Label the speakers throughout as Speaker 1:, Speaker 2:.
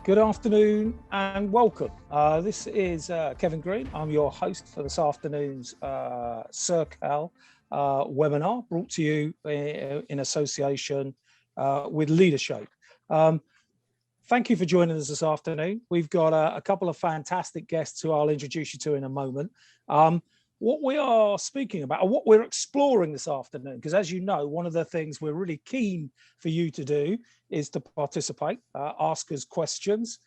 Speaker 1: Good afternoon and welcome. This is Kevin Green. I'm your host for this afternoon's Circle webinar, brought to you in association with LeaderShape. Thank you for joining us this afternoon. We've got a couple of fantastic guests who I'll introduce you to in a moment. What we are speaking about, or what we're exploring this afternoon, because as you know, one of the things we're really keen for you to do is to participate, ask us questions,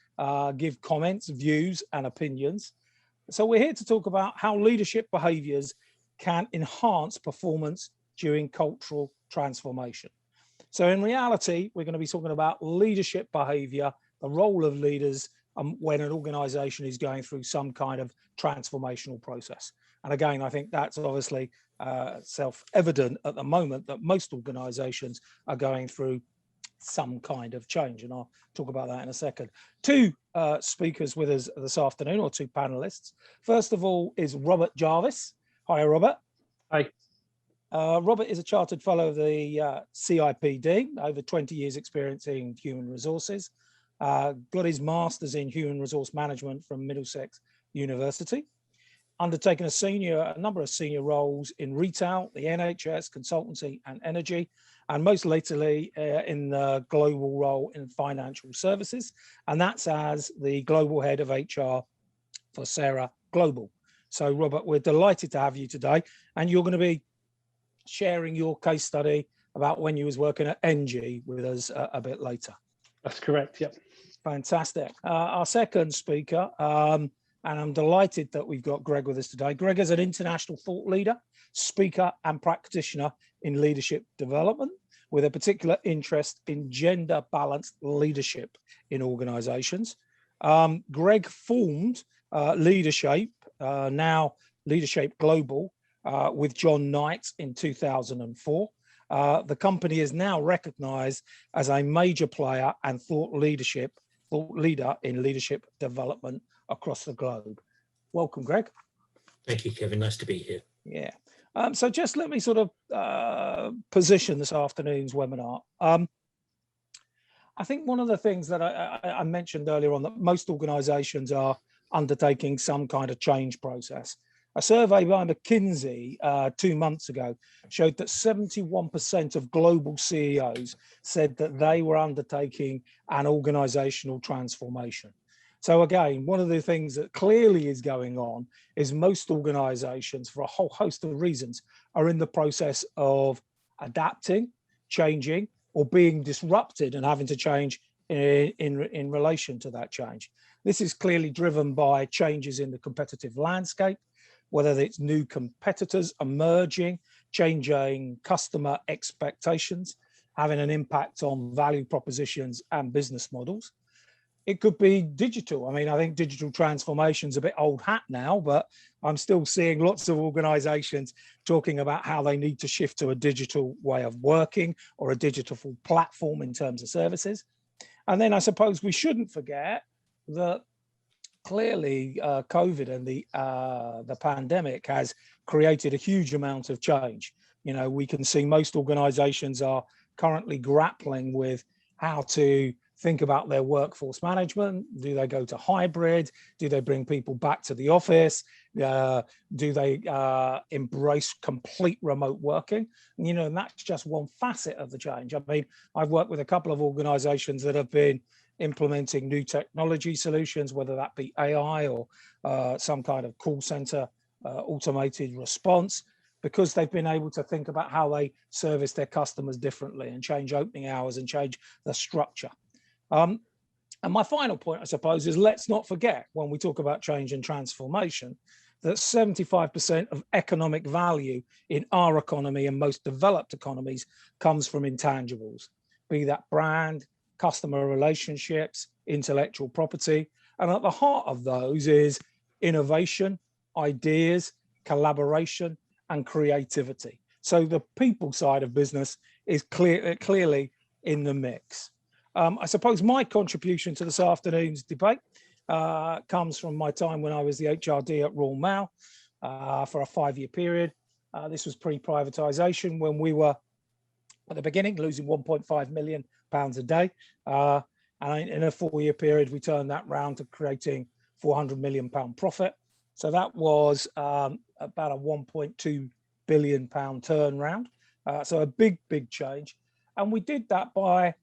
Speaker 1: give comments, views and opinions. So we're here to talk about how leadership behaviours can enhance performance during cultural transformation. So in reality, we're going to be talking about leadership behaviour, the role of leaders when an organisation is going through some kind of transformational process. And again, I think that's obviously self-evident at the moment that most organisations are going through some kind of change. And I'll talk about that in a second. Two speakers with us this afternoon, or two panellists. First of all is Robert Jarvis. Hi, Robert.
Speaker 2: Hi.
Speaker 1: Robert is a Chartered Fellow of the CIPD, over 20 years experience in human resources. Got his Masters in Human Resource Management from Middlesex University. Undertaken a number of senior roles in retail, the NHS, consultancy and energy, and most lately in the global role in financial services. And that's as the global head of HR for Sarah Global. So Robert, we're delighted to have you today. And you're going to be sharing your case study about when you was working at NG with us a bit later.
Speaker 2: That's correct, yep.
Speaker 1: Fantastic. Our second speaker, and I'm delighted that we've got Greg with us today. Greg is an international thought leader, speaker and practitioner in leadership development with a particular interest in gender balanced leadership in organizations. Greg formed LeaderShape, now LeaderShape Global, with John Knight in 2004. The company is now recognized as a major player and thought leader in leadership development across the globe. Welcome, Greg.
Speaker 3: Thank you, Kevin. Nice to be here.
Speaker 1: Yeah. So just let me sort of position this afternoon's webinar. I think one of the things that I mentioned earlier on, that most organizations are undertaking some kind of change process. A survey by McKinsey 2 months ago showed that 71% of global CEOs said that they were undertaking an organizational transformation. So again, one of the things that clearly is going on is most organizations, for a whole host of reasons, are in the process of adapting, changing, or being disrupted and having to change in relation to that change. This is clearly driven by changes in the competitive landscape, whether it's new competitors emerging, changing customer expectations, having an impact on value propositions and business models. It could be digital. I mean, I think digital transformation is a bit old hat now, but I'm still seeing lots of organizations talking about how they need to shift to a digital way of working or a digital platform in terms of services. And then I suppose we shouldn't forget that clearly COVID and the pandemic has created a huge amount of change. You know, we can see most organizations are currently grappling with how to think about their workforce management. Do they go to hybrid? Do they bring people back to the office? Do they embrace complete remote working? You know, and that's just one facet of the change. I mean, I've worked with a couple of organizations that have been implementing new technology solutions, whether that be AI or some kind of call center automated response, because they've been able to think about how they service their customers differently and change opening hours and change the structure. And my final point, I suppose, is let's not forget when we talk about change and transformation, that 75% of economic value in our economy and most developed economies comes from intangibles, be that brand, customer relationships, intellectual property. And at the heart of those is innovation, ideas, collaboration, and creativity. So the people side of business is clearly in the mix. I suppose my contribution to this afternoon's debate comes from my time when I was the HRD at Royal Mail for a 5-year period. This was pre-privatisation, when we were at the beginning losing £1.5 million a day. And in a 4-year period, we turned that round to creating £400 million profit. So that was about a £1.2 billion turnaround. So a big change. And we did that by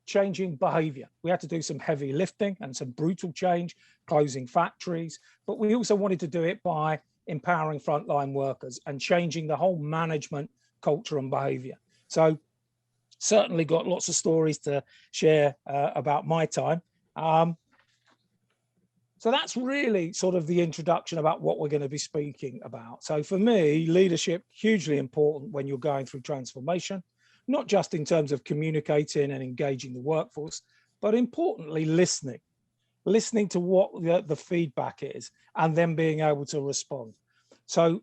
Speaker 1: changing behavior. We had to do some heavy lifting and some brutal change, closing factories, but we also wanted to do it by empowering frontline workers and changing the whole management culture and behavior. So certainly got lots of stories to share about my time. So that's really sort of the introduction about what we're going to be speaking about. So for me, leadership, hugely important when you're going through transformation, not just in terms of communicating and engaging the workforce, but importantly, listening to what the feedback is and then being able to respond. So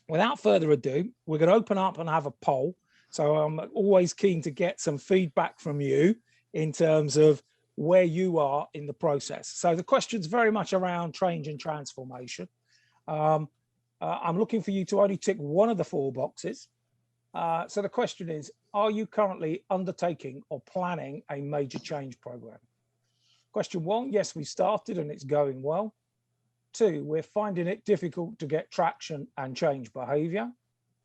Speaker 1: without further ado, we're going to open up and have a poll. So I'm always keen to get some feedback from you in terms of where you are in the process. So the question's very much around change and transformation. I'm looking for you to only tick one of the 4 boxes. So the question is, are you currently undertaking or planning a major change program? Question 1, yes, we started and it's going well. 2, we're finding it difficult to get traction and change behavior.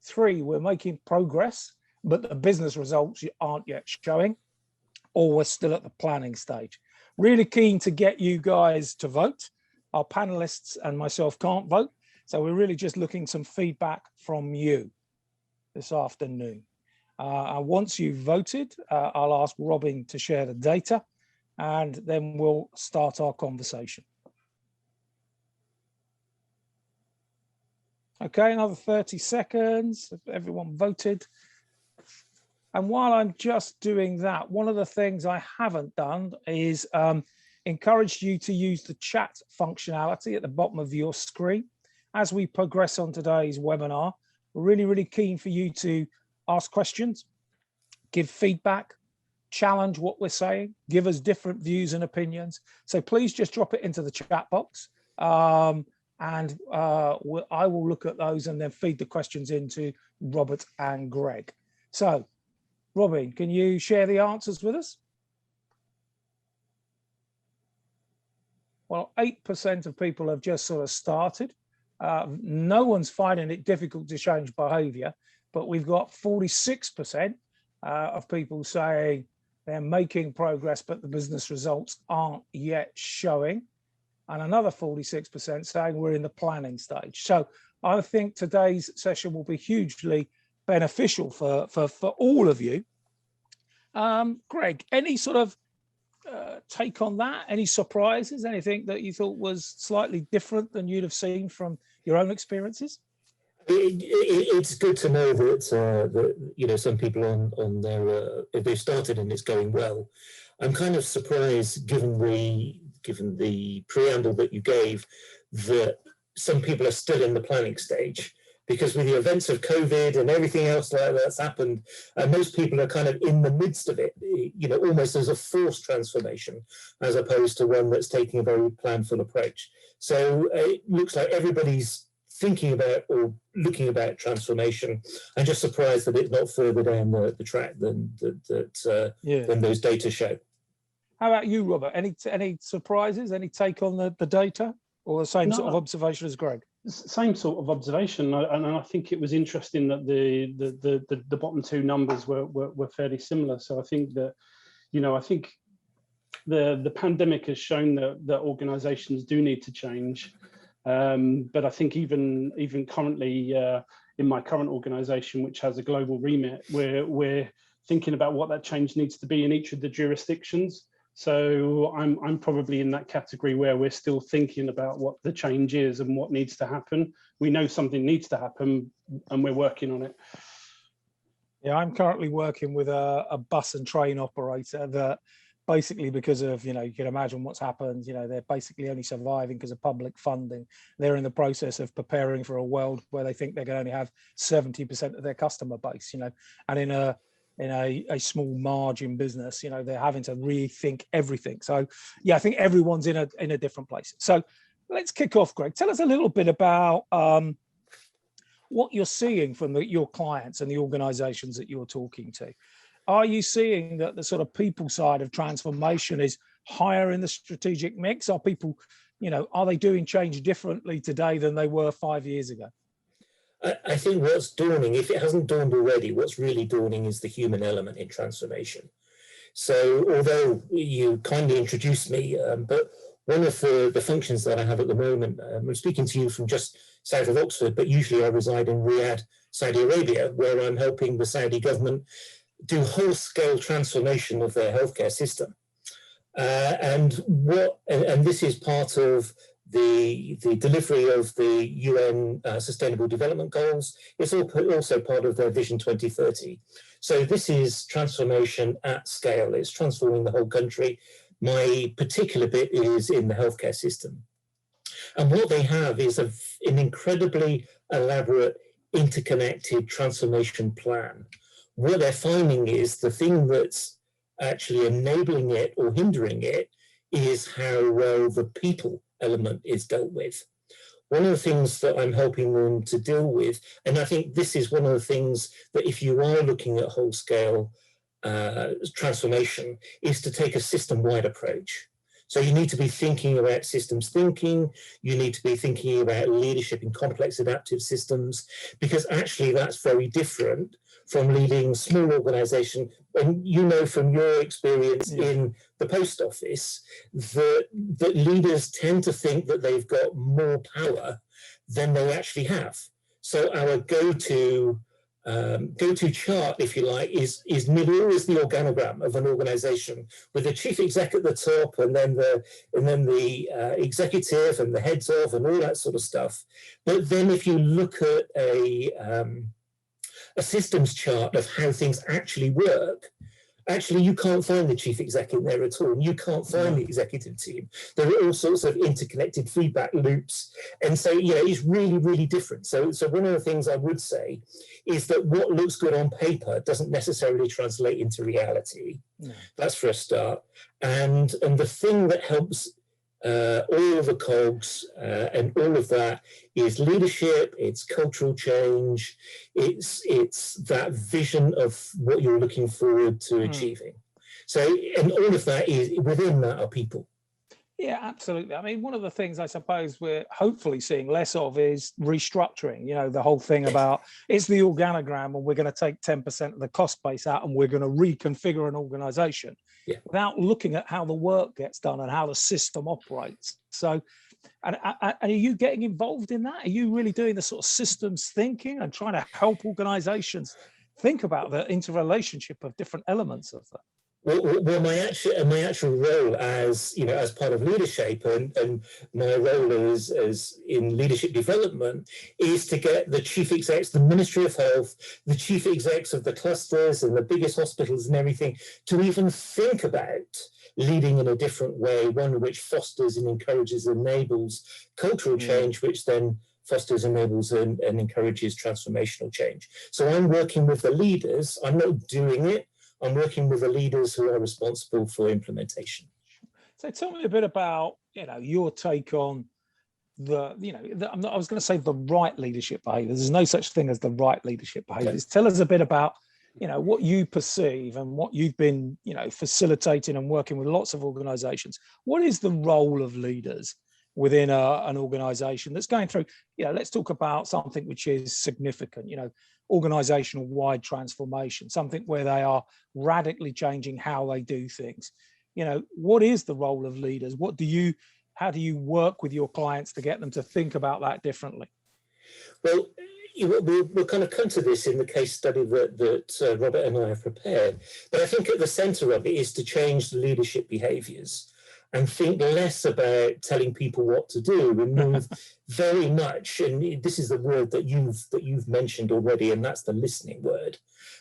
Speaker 1: 3, we're making progress, but the business results aren't yet showing, or we're still at the planning stage. Really keen to get you guys to vote. Our panelists and myself can't vote, so we're really just looking some feedback from you this afternoon. Once you've voted, I'll ask Robin to share the data, and then we'll start our conversation. Okay, another 30 seconds, if everyone voted. And while I'm just doing that, one of the things I haven't done is encourage you to use the chat functionality at the bottom of your screen. As we progress on today's webinar, we're really keen for you to ask questions, give feedback, challenge what we're saying, give us different views and opinions. So please just drop it into the chat box. I will look at those and then feed the questions into Robert and Greg. So, Robin, can you share the answers with us? Well, 8% of people have just sort of started. No one's finding it difficult to change behavior, but we've got 46% of people saying they're making progress, but the business results aren't yet showing. And another 46% saying we're in the planning stage. So I think today's session will be hugely beneficial for all of you. Greg, any sort of take on that? Any surprises? Anything that you thought was slightly different than you'd have seen from your own experiences?
Speaker 3: It's good to know that some people on their if they've started and it's going well. I'm kind of surprised, given the preamble that you gave, that some people are still in the planning stage, because with the events of COVID and everything else that's happened, most people are kind of in the midst of it, almost as a forced transformation, as opposed to one that's taking a very planful approach. So it looks like everybody's thinking about or looking about transformation. I'm just surprised that it's not further down the track than those data show.
Speaker 1: How about you, Robert? Any surprises? Any take on the data, or the same sort of observation as Greg?
Speaker 2: Same sort of observation, and I think it was interesting that the bottom 2 numbers were fairly similar. So I think that, I think the pandemic has shown that organisations do need to change, but I think even currently in my current organisation, which has a global remit, we're thinking about what that change needs to be in each of the jurisdictions. So I'm probably in that category where we're still thinking about what the change is and what needs to happen. We know something needs to happen and we're working on it.
Speaker 1: Yeah, I'm currently working with a bus and train operator that basically, because of, you can imagine what's happened, they're basically only surviving because of public funding. They're in the process of preparing for a world where they think they can only have 70% of their customer base, and in a small margin business, they're having to rethink everything. So yeah, I think everyone's in a different place. So let's kick off, Greg. Tell us a little bit about what you're seeing from your clients and the organizations that you're talking to. Are you seeing that the sort of people side of transformation is higher in the strategic mix? Are people, are they doing change differently today than they were 5 years ago?
Speaker 3: I think what's dawning, if it hasn't dawned already, what's really dawning is the human element in transformation. So although you kindly introduced me, but one of the functions that I have at the moment, I'm speaking to you from just south of Oxford, but usually I reside in Riyadh, Saudi Arabia, where I'm helping the Saudi government do whole-scale transformation of their healthcare system. And this is part of the delivery of the UN Sustainable Development Goals. It's also part of their Vision 2030. So this is transformation at scale. It's transforming the whole country. My particular bit is in the healthcare system. And what they have is an incredibly elaborate, interconnected transformation plan. What they're finding is the thing that's actually enabling it or hindering it is how well the people element is dealt with. One of the things that I'm helping them to deal with, and I think this is one of the things that if you are looking at whole scale transformation, is to take a system-wide approach. So you need to be thinking about systems thinking, you need to be thinking about leadership in complex adaptive systems, because actually that's very different from leading small organization. And you know from your experience in the post office that leaders tend to think that they've got more power than they actually have. So our go-to chart, if you like, is nearly always the organogram of an organization with the chief exec at the top, and then the executive and the heads of and all that sort of stuff. But then if you look at a systems chart of how things actually work, actually you can't find the chief exec in there at all. You can't find the executive team. There are all sorts of interconnected feedback loops. And so, it's really, really different. So one of the things I would say is that what looks good on paper doesn't necessarily translate into reality. That's for a start. And the thing that helps all of the cogs and all of that is leadership, it's cultural change, it's that vision of what you're looking forward to achieving. So, and all of that is within that are people.
Speaker 1: Yeah, absolutely. I mean, one of the things I suppose we're hopefully seeing less of is restructuring. The whole thing about it's the organogram and we're going to take 10% of the cost base out and we're going to reconfigure an organization without looking at how the work gets done and how the system operates. So, and are you getting involved in that? Are you really doing the sort of systems thinking and trying to help organizations think about the interrelationship of different elements of that?
Speaker 3: Well, my actual role as part of LeaderShape and my role as in leadership development is to get the chief execs, the Ministry of Health, the chief execs of the clusters and the biggest hospitals and everything to even think about leading in a different way, one which fosters and encourages, enables cultural change, which then fosters, enables and encourages transformational change. So I'm working with the leaders. I'm not doing it. I'm working with the leaders who are responsible for implementation.
Speaker 1: So tell me a bit about, your take on I was going to say the right leadership behaviors. There's no such thing as the right leadership behaviors. Tell us a bit about, what you perceive and what you've been, facilitating and working with lots of organizations. What is the role of leaders within an organization that's going through, let's talk about something which is significant, organizational wide transformation, something where they are radically changing how they do things. What is the role of leaders? How do you work with your clients to get them to think about that differently?
Speaker 3: Well, we'll kind of come to this in the case study that Robert and I have prepared. But I think at the center of it is to change the leadership behaviors and think less about telling people what to do and move very much, and this is the word that you've mentioned already, and that's the listening word,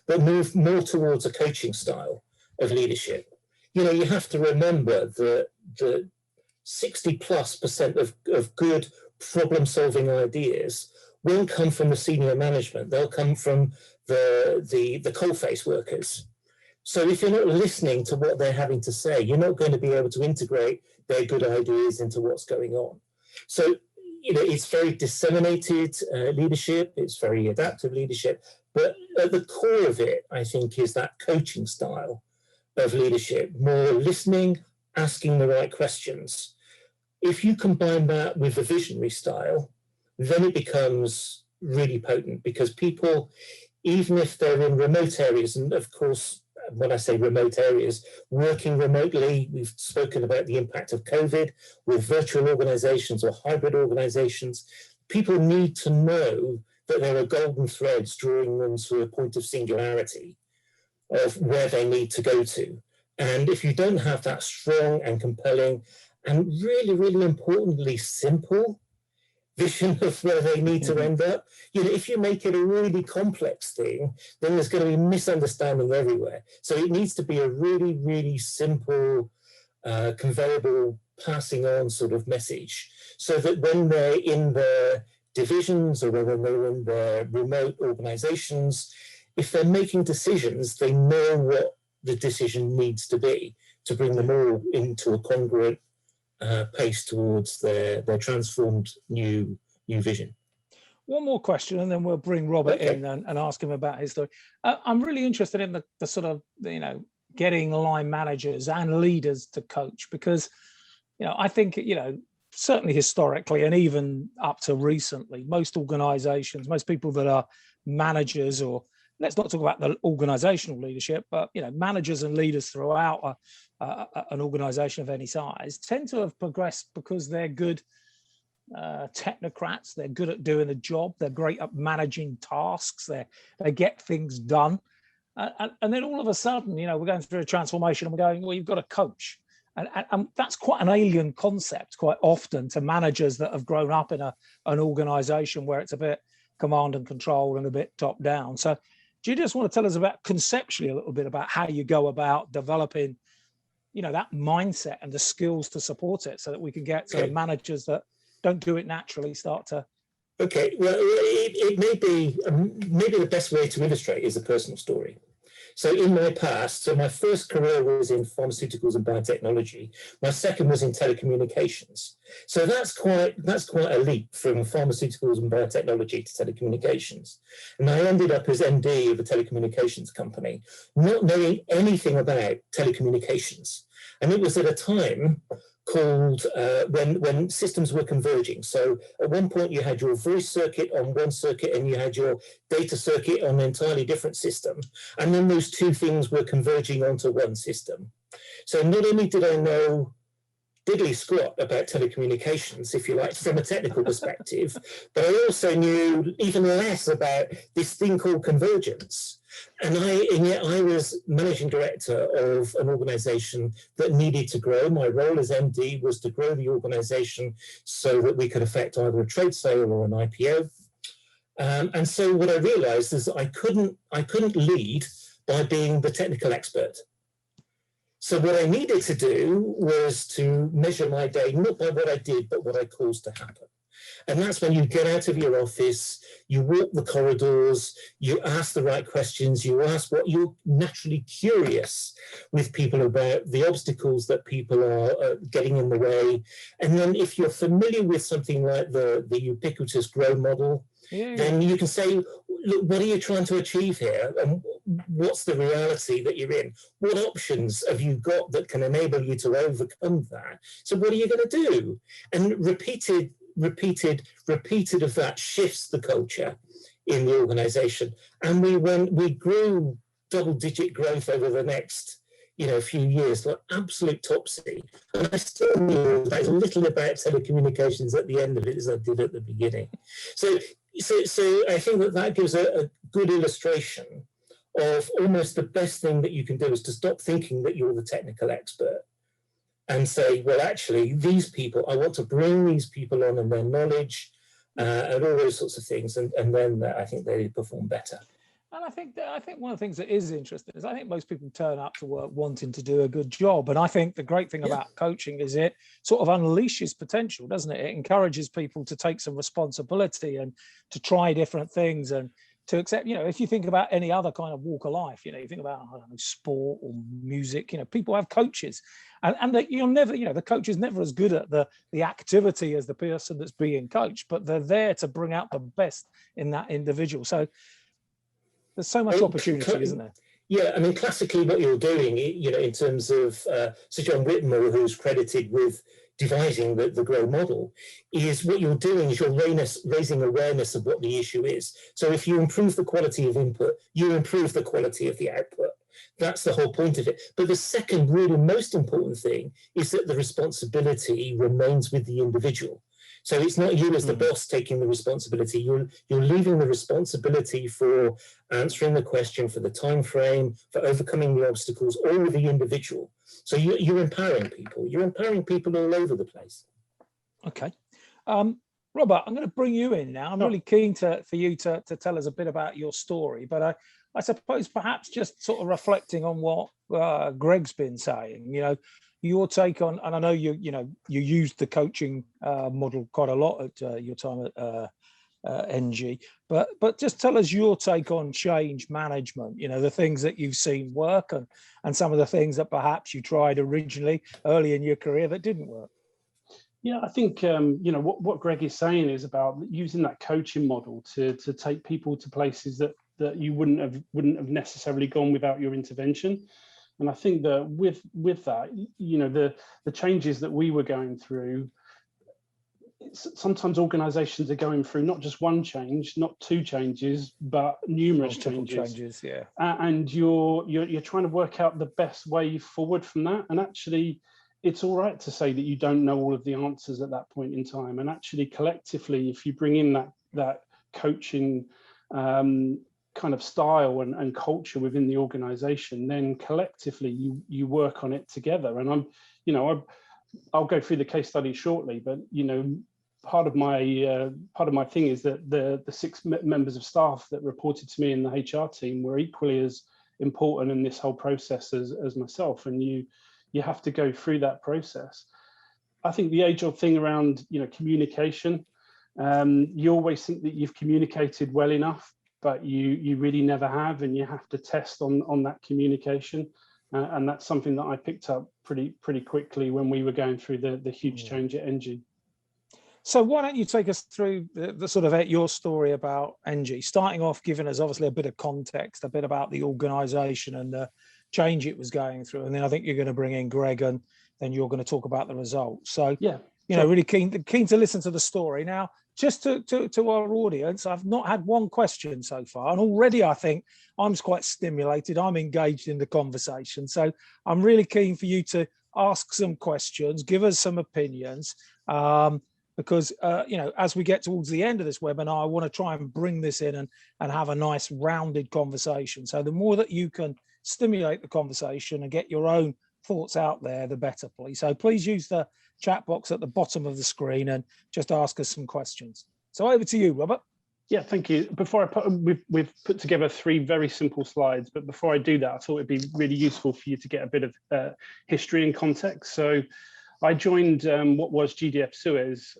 Speaker 3: but move more towards a coaching style of leadership. You have to remember that 60+% of good problem-solving ideas won't come from the senior management. They'll come from the coalface workers. So if you're not listening to what they're having to say, you're not going to be able to integrate their good ideas into what's going on. So, it's very disseminated leadership, it's very adaptive leadership, but at the core of it, I think, is that coaching style of leadership, more listening, asking the right questions. If you combine that with the visionary style, then it becomes really potent, because people, even if they're in remote areas, and of course, when I say remote areas, working remotely, we've spoken about the impact of COVID with virtual organizations or hybrid organizations. People need to know that there are golden threads drawing them to a point of singularity of where they need to go to. And if you don't have that strong and compelling and really, really importantly, simple vision of where they need to end up, if you make it a really complex thing, then there's going to be misunderstanding everywhere. So it needs to be a really, really simple, conveyable, passing on sort of message, so that when they're in their divisions or when they're in their remote organizations, if they're making decisions, they know what the decision needs to be to bring them all into a congruent pace towards their transformed new vision.
Speaker 1: One more question, and then we'll bring Robert in and ask him about his story. I'm really interested in the sort of, getting line managers and leaders to coach, because, I think, certainly historically and even up to recently, most organizations, most people that are managers, or let's not talk about the organizational leadership, but, managers and leaders throughout an organization of any size tend to have progressed because they're good technocrats. They're good at doing a job. They're great at managing tasks. They get things done. And then all of a sudden, we're going through a transformation and we're going, well, you've got a coach. And that's quite an alien concept quite often to managers that have grown up in an organization where it's a bit command and control and a bit top down. So do you just want to tell us about conceptually a little bit about how you go about developing, that mindset and the skills to support it, so that we can get sort of managers that don't do it naturally start to?
Speaker 3: Okay, well, it may be, maybe the best way to illustrate is a personal story. So in my past, my first career was in pharmaceuticals and biotechnology. My second was in telecommunications. So that's quite a leap from pharmaceuticals and biotechnology to telecommunications. And I ended up as MD of a telecommunications company, not knowing anything about telecommunications. And it was at a time called when systems were converging. So at one point you had your voice circuit on one circuit and you had your data circuit on an entirely different system. And then those two things were converging onto one system. So not only did I know diddly squat about telecommunications, if you like, from a technical perspective, but I also knew even less about this thing called convergence. And yet I was managing director of an organization that needed to grow. My role as MD was to grow the organization so that we could effect either a trade sale or an IPO. And so what I realized is that I couldn't lead by being the technical expert. So what I needed to do was to measure my day, not by what I did, but what I caused to happen. And that's when you get out of your office, you walk the corridors, you ask the right questions, you ask what you're naturally curious with people about, the obstacles that people are getting in the way. And then if you're familiar with something like the ubiquitous grow model, then you can say, look, what are you trying to achieve here? And what's the reality that you're in? What options have you got that can enable you to overcome that? So what are you going to do? And repeated of that shifts the culture in the organization. And we grew double-digit growth over the next few years, like absolute topsy. And I still knew as little about telecommunications at the end of it as I did at the beginning. So I think that gives a good illustration of almost the best thing that you can do is to stop thinking that you're the technical expert and say, well, actually, these people, I want to bring these people on and their knowledge and all those sorts of things. And then I think they perform better.
Speaker 1: And I think one of the things that is interesting is I think most people turn up to work wanting to do a good job. And I think the great thing about coaching is it sort of unleashes potential, doesn't it? It encourages people to take some responsibility and to try different things and to accept, if you think about any other kind of walk of life, you think about, I don't know, sport or music, people have coaches and that you'll never, the coach is never as good at the activity as the person that's being coached, but they're there to bring out the best in that individual. So There's so much opportunity, isn't there?
Speaker 3: Yeah, I mean, classically, what you're doing, in terms of Sir John Whitmore, who's credited with devising the GROW model, is what you're doing is you're raising awareness of what the issue is. So if you improve the quality of input, you improve the quality of the output. That's the whole point of it. But the second really most important thing is that the responsibility remains with the individual. So it's not you as the boss taking the responsibility. You're leaving the responsibility for answering the question, for the time frame, for overcoming the obstacles, all with the individual. So you're empowering people. You're empowering people all over the place.
Speaker 1: Okay. Robert, I'm going to bring you in now. I'm really keen for you to tell us a bit about your story, but I suppose perhaps just sort of reflecting on what Greg's been saying, your take on, and I know you used the coaching model quite a lot at your time at NG, but just tell us your take on change management, the things that you've seen work and some of the things that perhaps you tried originally early in your career that didn't work.
Speaker 2: Yeah, I think what Greg is saying is about using that coaching model to take people to places that you wouldn't have necessarily gone without your intervention. And I think that with that, the changes that we were going through, sometimes organizations are going through not just one change, not two changes, but numerous changes.
Speaker 1: Yeah.
Speaker 2: And you're trying to work out the best way forward from that. And actually, it's all right to say that you don't know all of the answers at that point in time. And actually, collectively, if you bring in that coaching kind of style and culture within the organization, then collectively you work on it together. And I'll go through the case study shortly, but part of my thing is that the 6 members of staff that reported to me in the HR team were equally as important in this whole process as myself, and you have to go through that process. I think the age-old thing around communication, you always think that you've communicated well enough, but you really never have, and you have to test on that communication. And that's something that I picked up pretty quickly when we were going through the huge change at NG.
Speaker 1: So why don't you take us through the sort of your story about NG, starting off giving us obviously a bit of context, a bit about the organisation and the change it was going through, and then I think you're going to bring in Greg, and then you're going to talk about the results. So yeah, really keen to listen to the story. Now, just to our audience, I've not had one question so far, and already I think I'm quite stimulated. I'm engaged in the conversation, so I'm really keen for you to ask some questions, give us some opinions, because as we get towards the end of this webinar, I want to try and bring this in and have a nice rounded conversation. So the more that you can stimulate the conversation and get your own thoughts out there, the better, please. So please use the chat box at the bottom of the screen and just ask us some questions. So over to you, Robert.
Speaker 2: Yeah, thank you. Before we've put together 3 very simple slides, but before I do that, I thought it'd be really useful for you to get a bit of history and context. So I joined what was GDF Suez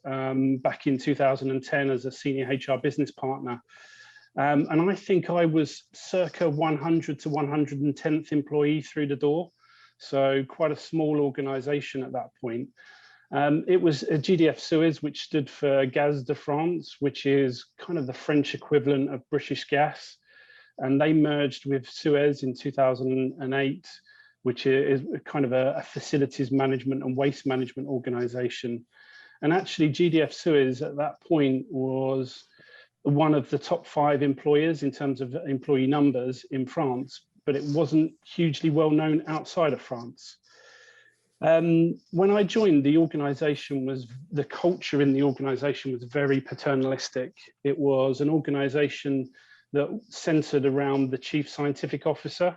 Speaker 2: back in 2010 as a senior HR business partner. And I think I was circa 100 to 110th employee through the door. So quite a small organization at that point. It was a GDF Suez, which stood for Gaz de France, which is kind of the French equivalent of British Gas. And they merged with Suez in 2008, which is kind of a facilities management and waste management organization. And actually GDF Suez at that point was one of the top 5 employers in terms of employee numbers in France, but it wasn't hugely well known outside of France. When I joined, the culture in the organization was very paternalistic. It was an organization that centered around the chief scientific officer,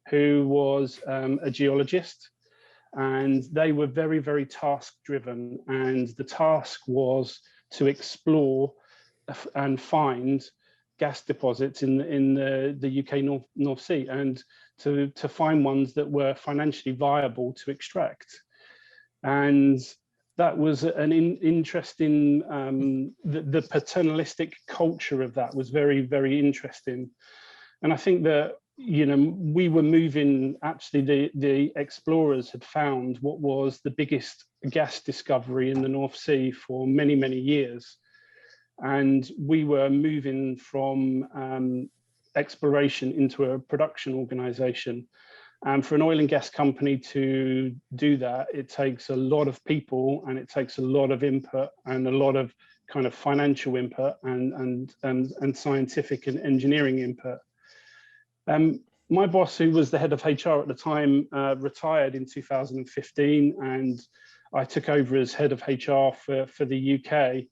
Speaker 2: who was a geologist, and they were very, very task driven. And the task was to explore and find gas deposits in the UK North Sea, and to find ones that were financially viable to extract. And that was an interesting, the paternalistic culture of that was very, very interesting. And I think that, we were moving, actually the explorers had found what was the biggest gas discovery in the North Sea for many, many years. And we were moving from exploration into a production organization. And for an oil and gas company to do that, it takes a lot of people, and it takes a lot of input, and a lot of kind of financial input, and scientific and engineering input. My boss, who was the head of HR at the time, retired in 2015, and I took over as head of HR for the UK.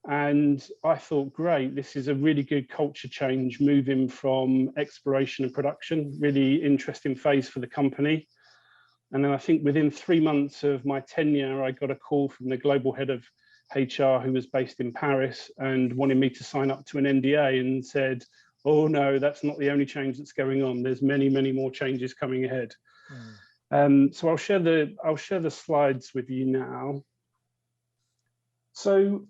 Speaker 2: And I thought, great, this is a really good culture change, moving from exploration and production, really interesting phase for the company. And then I think within 3 months of my tenure, I got a call from the global head of HR, who was based in Paris, and wanted me to sign up to an NDA, and said, oh no, that's not the only change that's going on. There's many, many more changes coming ahead. So I'll share the slides with you now. So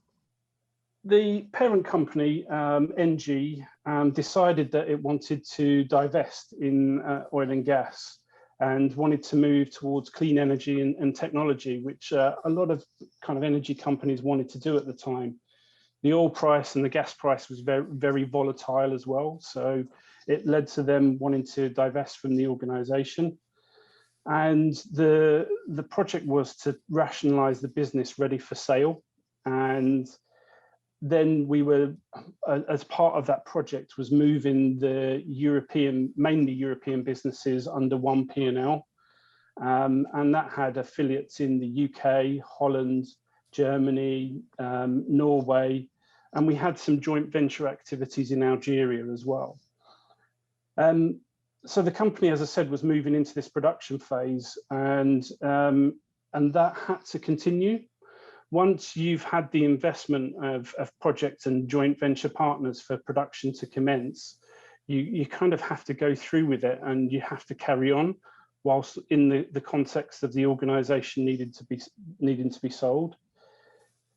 Speaker 2: the parent company, NG, decided that it wanted to divest in oil and gas, and wanted to move towards clean energy and technology, which a lot of kind of energy companies wanted to do at the time. The oil price and the gas price was very, very volatile as well. So it led to them wanting to divest from the organization. And the project was to rationalize the business ready for sale. And then we were, as part of that project, was moving the mainly European businesses under one P&L. And that had affiliates in the UK, Holland, Germany, Norway, and we had some joint venture activities in Algeria as well. So the company, as I said, was moving into this production phase, and that had to continue. Once you've had the investment of projects and joint venture partners for production to commence, you kind of have to go through with it, and you have to carry on, whilst in the context of the organization needing to be sold.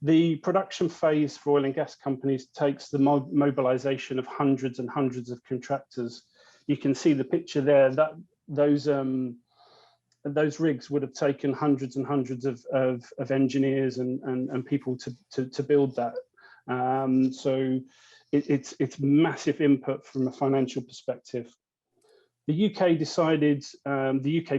Speaker 2: The production phase for oil and gas companies takes the mobilization of hundreds and hundreds of contractors. You can see the picture there, that those rigs would have taken hundreds and hundreds of engineers and people to build that. So it's massive input from a financial perspective. The UK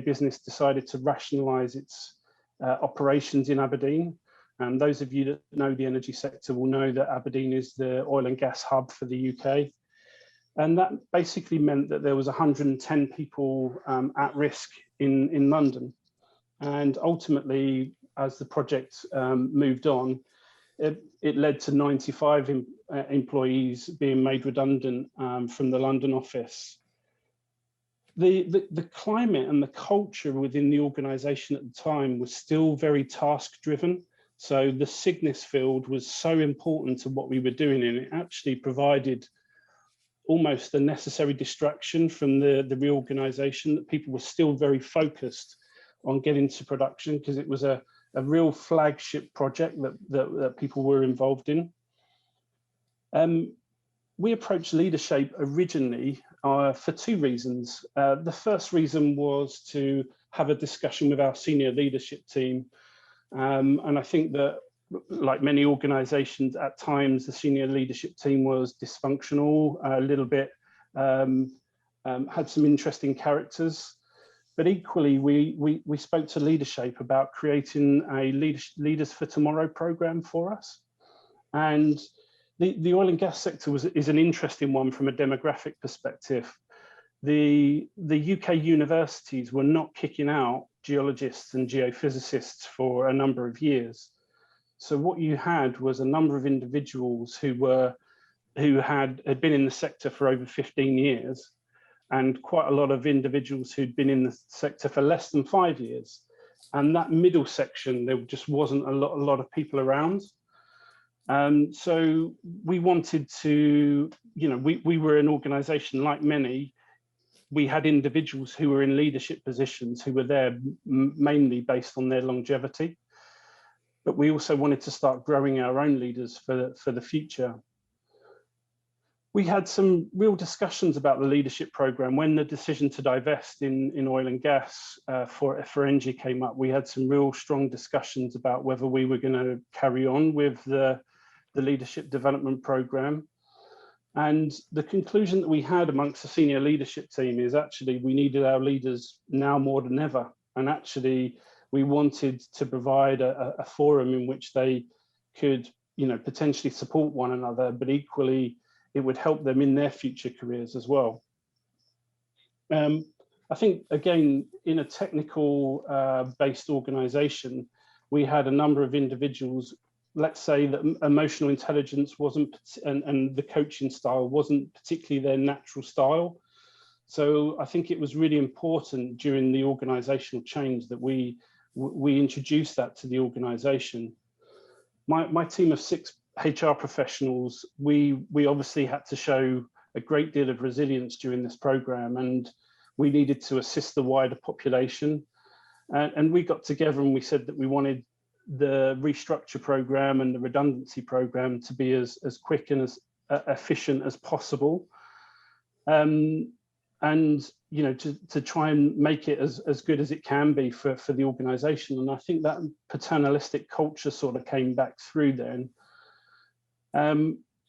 Speaker 2: business decided to rationalise its operations in Aberdeen. Those of you that know the energy sector will know that Aberdeen is the oil and gas hub for the UK. And that basically meant that there was 110 people at risk in London. And ultimately, as the project moved on, it led to 95 employees being made redundant from the London office. The climate and the culture within the organisation at the time was still very task-driven. So the Cygnus field was so important to what we were doing, and it actually provided almost a necessary distraction from the reorganization, that people were still very focused on getting to production, because it was a real flagship project that people were involved in. We approached LeaderShape originally for two reasons. The first reason was to have a discussion with our senior leadership team. And I think that, like many organizations, at times the senior leadership team was dysfunctional, a little bit, had some interesting characters. But equally, we spoke to LeaderShape about creating a Leaders for Tomorrow program for us. And the oil and gas sector is an interesting one from a demographic perspective. The UK universities were not kicking out geologists and geophysicists for a number of years. So what you had was a number of individuals who had been in the sector for over 15 years, and quite a lot of individuals who'd been in the sector for less than 5 years. And that middle section, there just wasn't a lot of people around. So we wanted to, we were an organization like many. We had individuals who were in leadership positions who were there mainly based on their longevity. But we also wanted to start growing our own leaders for the future. We had some real discussions about the leadership program. When the decision to divest in oil and gas for NG came up, we had some real strong discussions about whether we were going to carry on with the leadership development program. And the conclusion that we had amongst the senior leadership team is actually we needed our leaders now more than ever. And actually we wanted to provide a forum in which they could, potentially support one another, but equally it would help them in their future careers as well. I think, again, in a technical based organization, we had a number of individuals, let's say that emotional intelligence wasn't, and the coaching style wasn't particularly their natural style. So I think it was really important during the organizational change that we introduced that to the organization. My team of 6 HR professionals, we obviously had to show a great deal of resilience during this program, and we needed to assist the wider population. And we got together and we said that we wanted the restructure program and the redundancy program to be as quick and as efficient as possible. And to try and make it as good as it can be for the organization. And I think that paternalistic culture sort of came back through then.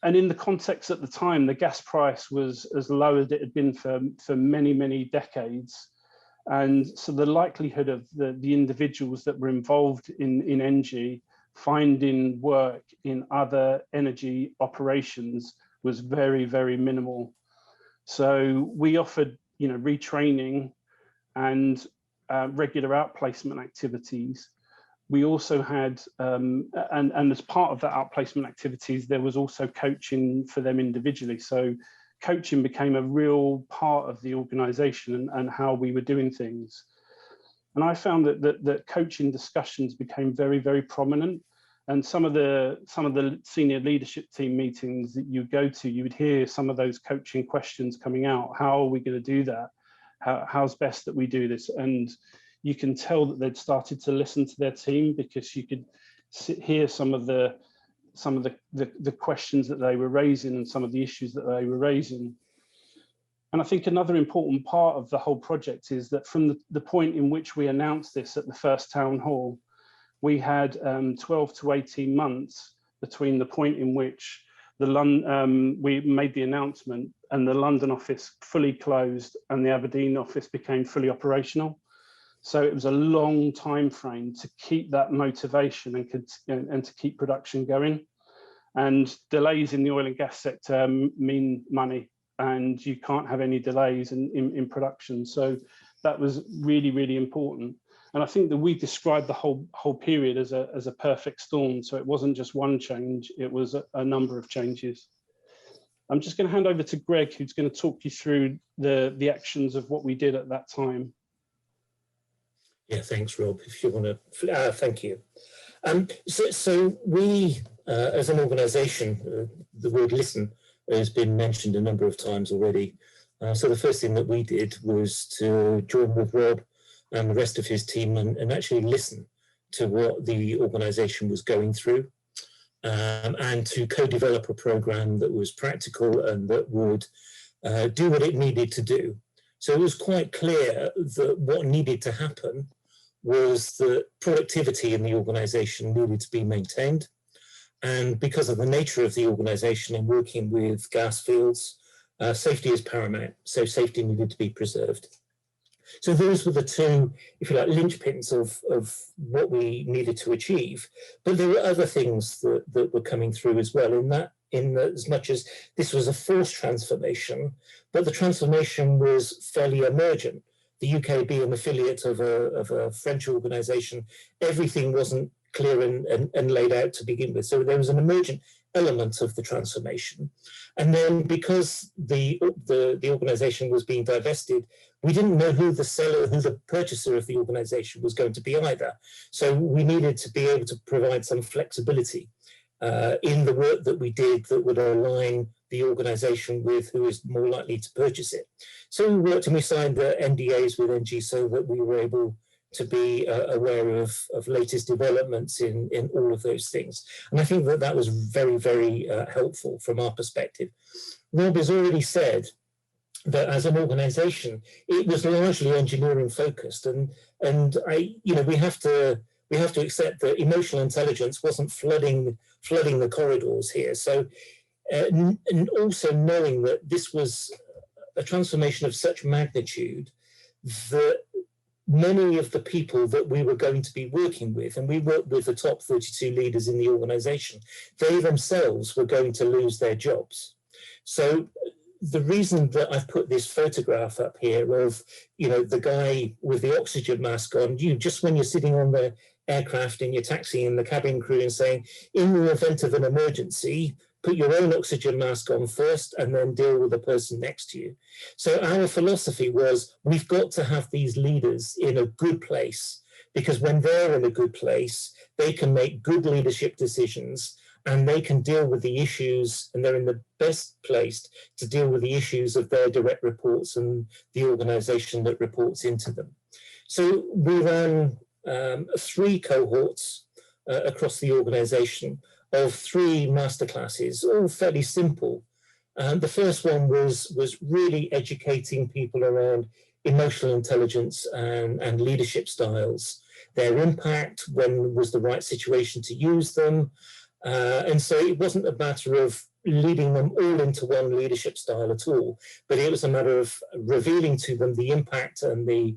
Speaker 2: And in the context at the time, the gas price was as low as it had been for many, many decades. And so the likelihood of the individuals that were involved in ENGIE finding work in other energy operations was very, very minimal. So we offered, retraining and regular outplacement activities. We also had, and as part of that outplacement activities, there was also coaching for them individually. So coaching became a real part of the organization and how we were doing things. And I found that coaching discussions became very, very prominent. And some of the senior leadership team meetings that you go to, you would hear some of those coaching questions coming out. How are we going to do that? How's best that we do this? And you can tell that they'd started to listen to their team, because you could hear some of the questions that they were raising and some of the issues that they were raising. And I think another important part of the whole project is that from the point in which we announced this at the first town hall, we had 12 to 18 months between the point in which we made the announcement and the London office fully closed and the Aberdeen office became fully operational. So it was a long time frame to keep that motivation and to keep production going. And delays in the oil and gas sector mean money, and you can't have any delays in production. So that was really, really important. And I think that we described the whole period as a perfect storm. So it wasn't just one change, it was a number of changes. I'm just going to hand over to Greg, who's going to talk you through the actions of what we did at that time.
Speaker 3: Yeah, thanks, Rob. If you want to, thank you. So we, as an organisation, the word listen has been mentioned a number of times already. So the first thing that we did was to join with Rob and the rest of his team and actually listen to what the organisation was going through, and to co-develop a programme that was practical and that would do what it needed to do. So it was quite clear that what needed to happen was that productivity in the organisation needed to be maintained. And because of the nature of the organisation and working with gas fields, safety is paramount. So safety needed to be preserved. So those were the two, if you like, linchpins of what we needed to achieve. But there were other things that were coming through as well, in as much as this was a forced transformation, but the transformation was fairly emergent. The UK being an affiliate of a French organisation, everything wasn't clear and laid out to begin with. So there was an emergent element of the transformation. And then because the organisation was being divested, we didn't know who the purchaser of the organisation was going to be either. So we needed to be able to provide some flexibility in the work that we did that would align the organisation with who is more likely to purchase it. So we worked and we signed the NDAs with ENGIE so that we were able to be aware of latest developments in all of those things. And I think that was very, very helpful from our perspective. Rob has already said that as an organisation, it was largely engineering focused, and we have to accept that emotional intelligence wasn't flooding the corridors here. So and also knowing that this was a transformation of such magnitude that many of the people that we were going to be working with, and we worked with the top 32 leaders in the organization, they themselves were going to lose their jobs. So the reason that I've put this photograph up here of, the guy with the oxygen mask on, just when you're sitting on the aircraft and you're taxiing the cabin crew and saying, in the event of an emergency, put your own oxygen mask on first and then deal with the person next to you. So our philosophy was, we've got to have these leaders in a good place, because when they're in a good place, they can make good leadership decisions and they can deal with the issues, and they're in the best placed to deal with the issues of their direct reports and the organization that reports into them. So we ran 3 cohorts across the organization of 3 masterclasses, all fairly simple. The first one was really educating people around emotional intelligence and leadership styles, their impact, when was the right situation to use them. And so it wasn't a matter of leading them all into one leadership style at all, but it was a matter of revealing to them the impact and the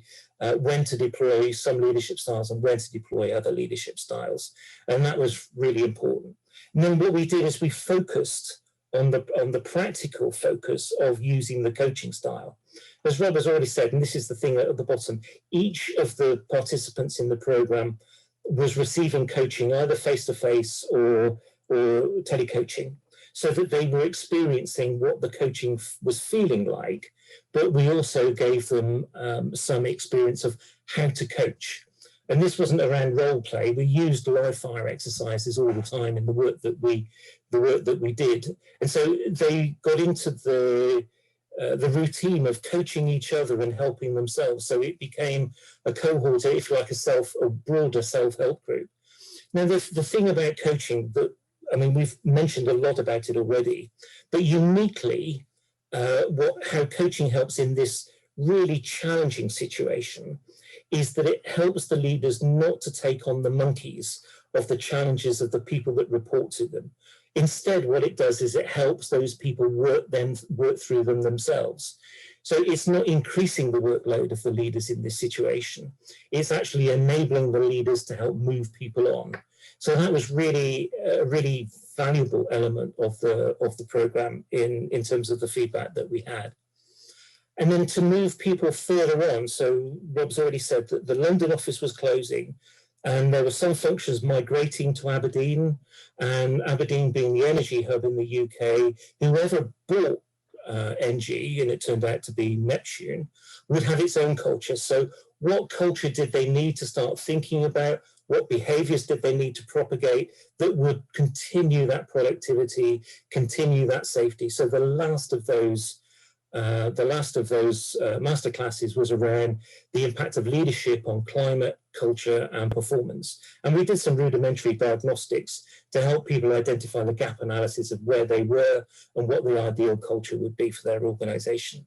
Speaker 3: when to deploy some leadership styles and when to deploy other leadership styles. And that was really important. And then what we did is we focused on the practical focus of using the coaching style. As Rob has already said, and this is the thing at the bottom, each of the participants in the program was receiving coaching either face-to-face or telecoaching, so that they were experiencing what the coaching was feeling like, but we also gave them some experience of how to coach. And this wasn't around role play. We used live fire exercises all the time in the work that we did. And so they got into the routine of coaching each other and helping themselves. So it became a cohort, if you like, a broader self-help group. Now, the thing about coaching we've mentioned a lot about it already, but uniquely, how coaching helps in this really challenging situation is that it helps the leaders not to take on the monkeys of the challenges of the people that report to them. Instead, what it does is it helps those people work through them themselves. So it's not increasing the workload of the leaders in this situation. It's actually enabling the leaders to help move people on. So that was really a really valuable element of the program in terms of the feedback that we had. And then to move people further on, so Rob's already said that the London office was closing and there were some functions migrating to Aberdeen, and Aberdeen being the energy hub in the UK, whoever bought NG, and it turned out to be Neptune, would have its own culture. So what culture did they need to start thinking about? What behaviors did they need to propagate that would continue that productivity, continue that safety? So the last of those masterclasses was around the impact of leadership on climate, culture, and performance. And we did some rudimentary diagnostics to help people identify the gap analysis of where they were and what the ideal culture would be for their organization.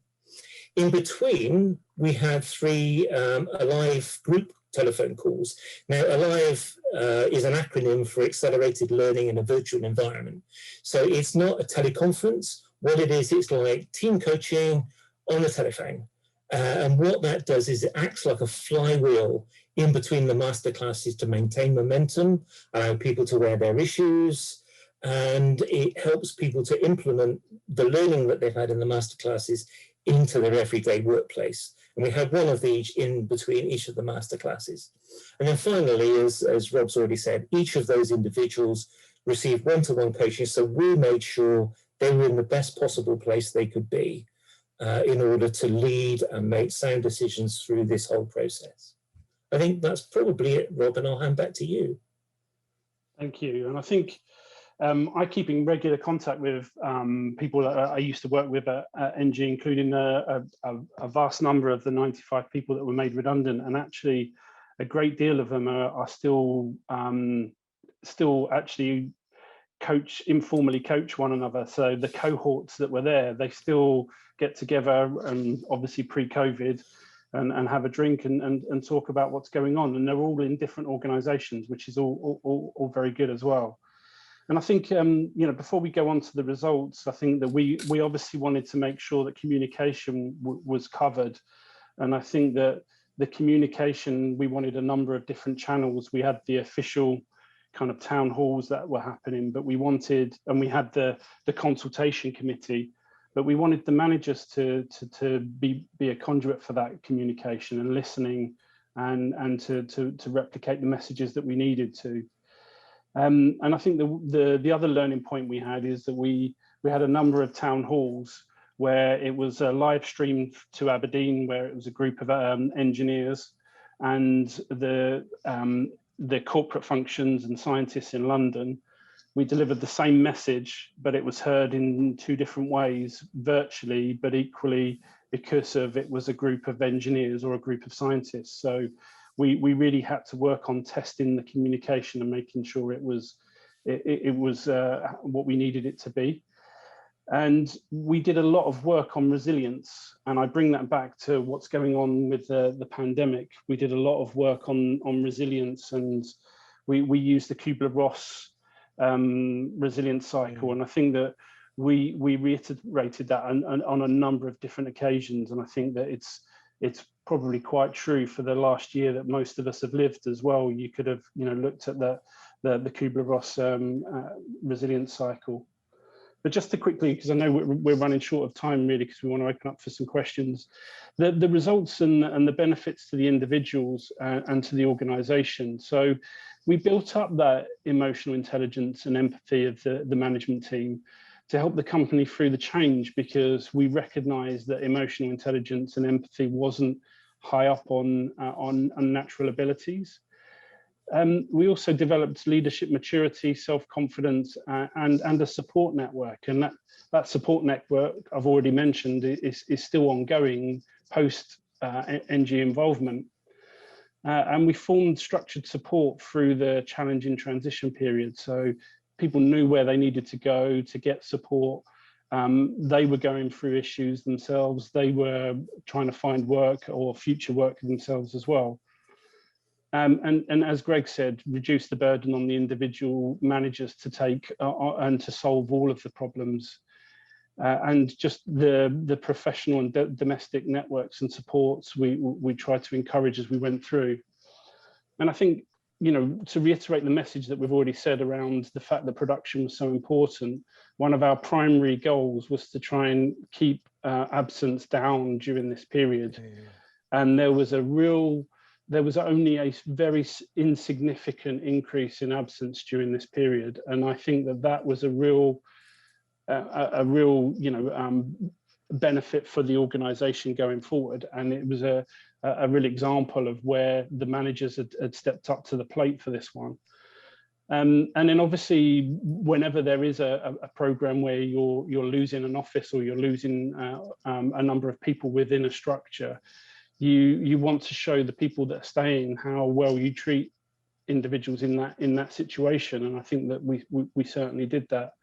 Speaker 3: In between, we had 3 Alive group telephone calls. Now, Alive is an acronym for Accelerated Learning in a Virtual Environment. So it's not a teleconference. What it is, it's like team coaching on the telephone. And what that does is it acts like a flywheel in between the masterclasses to maintain momentum, allow people to wear their issues, and it helps people to implement the learning that they've had in the masterclasses into their everyday workplace. And we had one of these in between each of the masterclasses. And then finally, as Rob's already said, each of those individuals received one-to-one coaching. So we made sure they were in the best possible place they could be in order to lead and make sound decisions through this whole process. I think that's probably it, Rob, and I'll hand back to you.
Speaker 2: Thank you. And I think I keep in regular contact with people that I used to work with at NG, including a vast number of the 95 people that were made redundant, and actually a great deal of them are still actually informally coach one another. So the cohorts that were there, they still get together, and obviously pre-COVID, and have a drink and talk about what's going on. And they're all in different organizations, which is all very good as well. And I think, before we go on to the results, I think that we obviously wanted to make sure that communication was covered. And I think that the communication, we wanted a number of different channels. We had the official kind of town halls that were happening, but we wanted, and we had the consultation committee, but we wanted the managers to be a conduit for that communication and listening, and to replicate the messages that we needed to. And I think the other learning point we had is that we had a number of town halls where it was a live stream to Aberdeen, where it was a group of engineers, and the corporate functions and scientists in London. We delivered the same message, but it was heard in two different ways, virtually, but equally because of it was a group of engineers or a group of scientists. So we really had to work on testing the communication and making sure it was what we needed it to be. And we did a lot of work on resilience, and I bring that back to what's going on with the pandemic. We did a lot of work on resilience, and we used the Kubler-Ross resilience cycle, and I think that we reiterated that on a number of different occasions, and I think that it's probably quite true for the last year that most of us have lived as well. You could have looked at the Kubler-Ross resilience cycle. But just to quickly, because I know we're running short of time really, because we want to open up for some questions, the results and the benefits to the individuals and to the organisation. So we built up that emotional intelligence and empathy of the management team to help the company through the change, because we recognised that emotional intelligence and empathy wasn't high up on natural abilities. We also developed leadership maturity, self-confidence, and a support network. And that support network I've already mentioned is still ongoing post NG involvement. And we formed structured support through the challenging transition period. So people knew where they needed to go to get support. They were going through issues themselves. They were trying to find work or future work for themselves as well. And as Greg said, reduce the burden on the individual managers to take and to solve all of the problems, and just the professional and domestic networks and supports we tried to encourage as we went through. And I think, to reiterate the message that we've already said around the fact that production was so important, one of our primary goals was to try and keep absence down during this period. And there was only a very insignificant increase in absence during this period, and I think that was a real benefit for the organisation going forward, and it was a real example of where the managers had stepped up to the plate for this one. And then obviously, whenever there is a programme where you're losing an office or you're losing a number of people within a structure, you want to show the people that are staying how well you treat individuals in that situation, and I think that we certainly did that.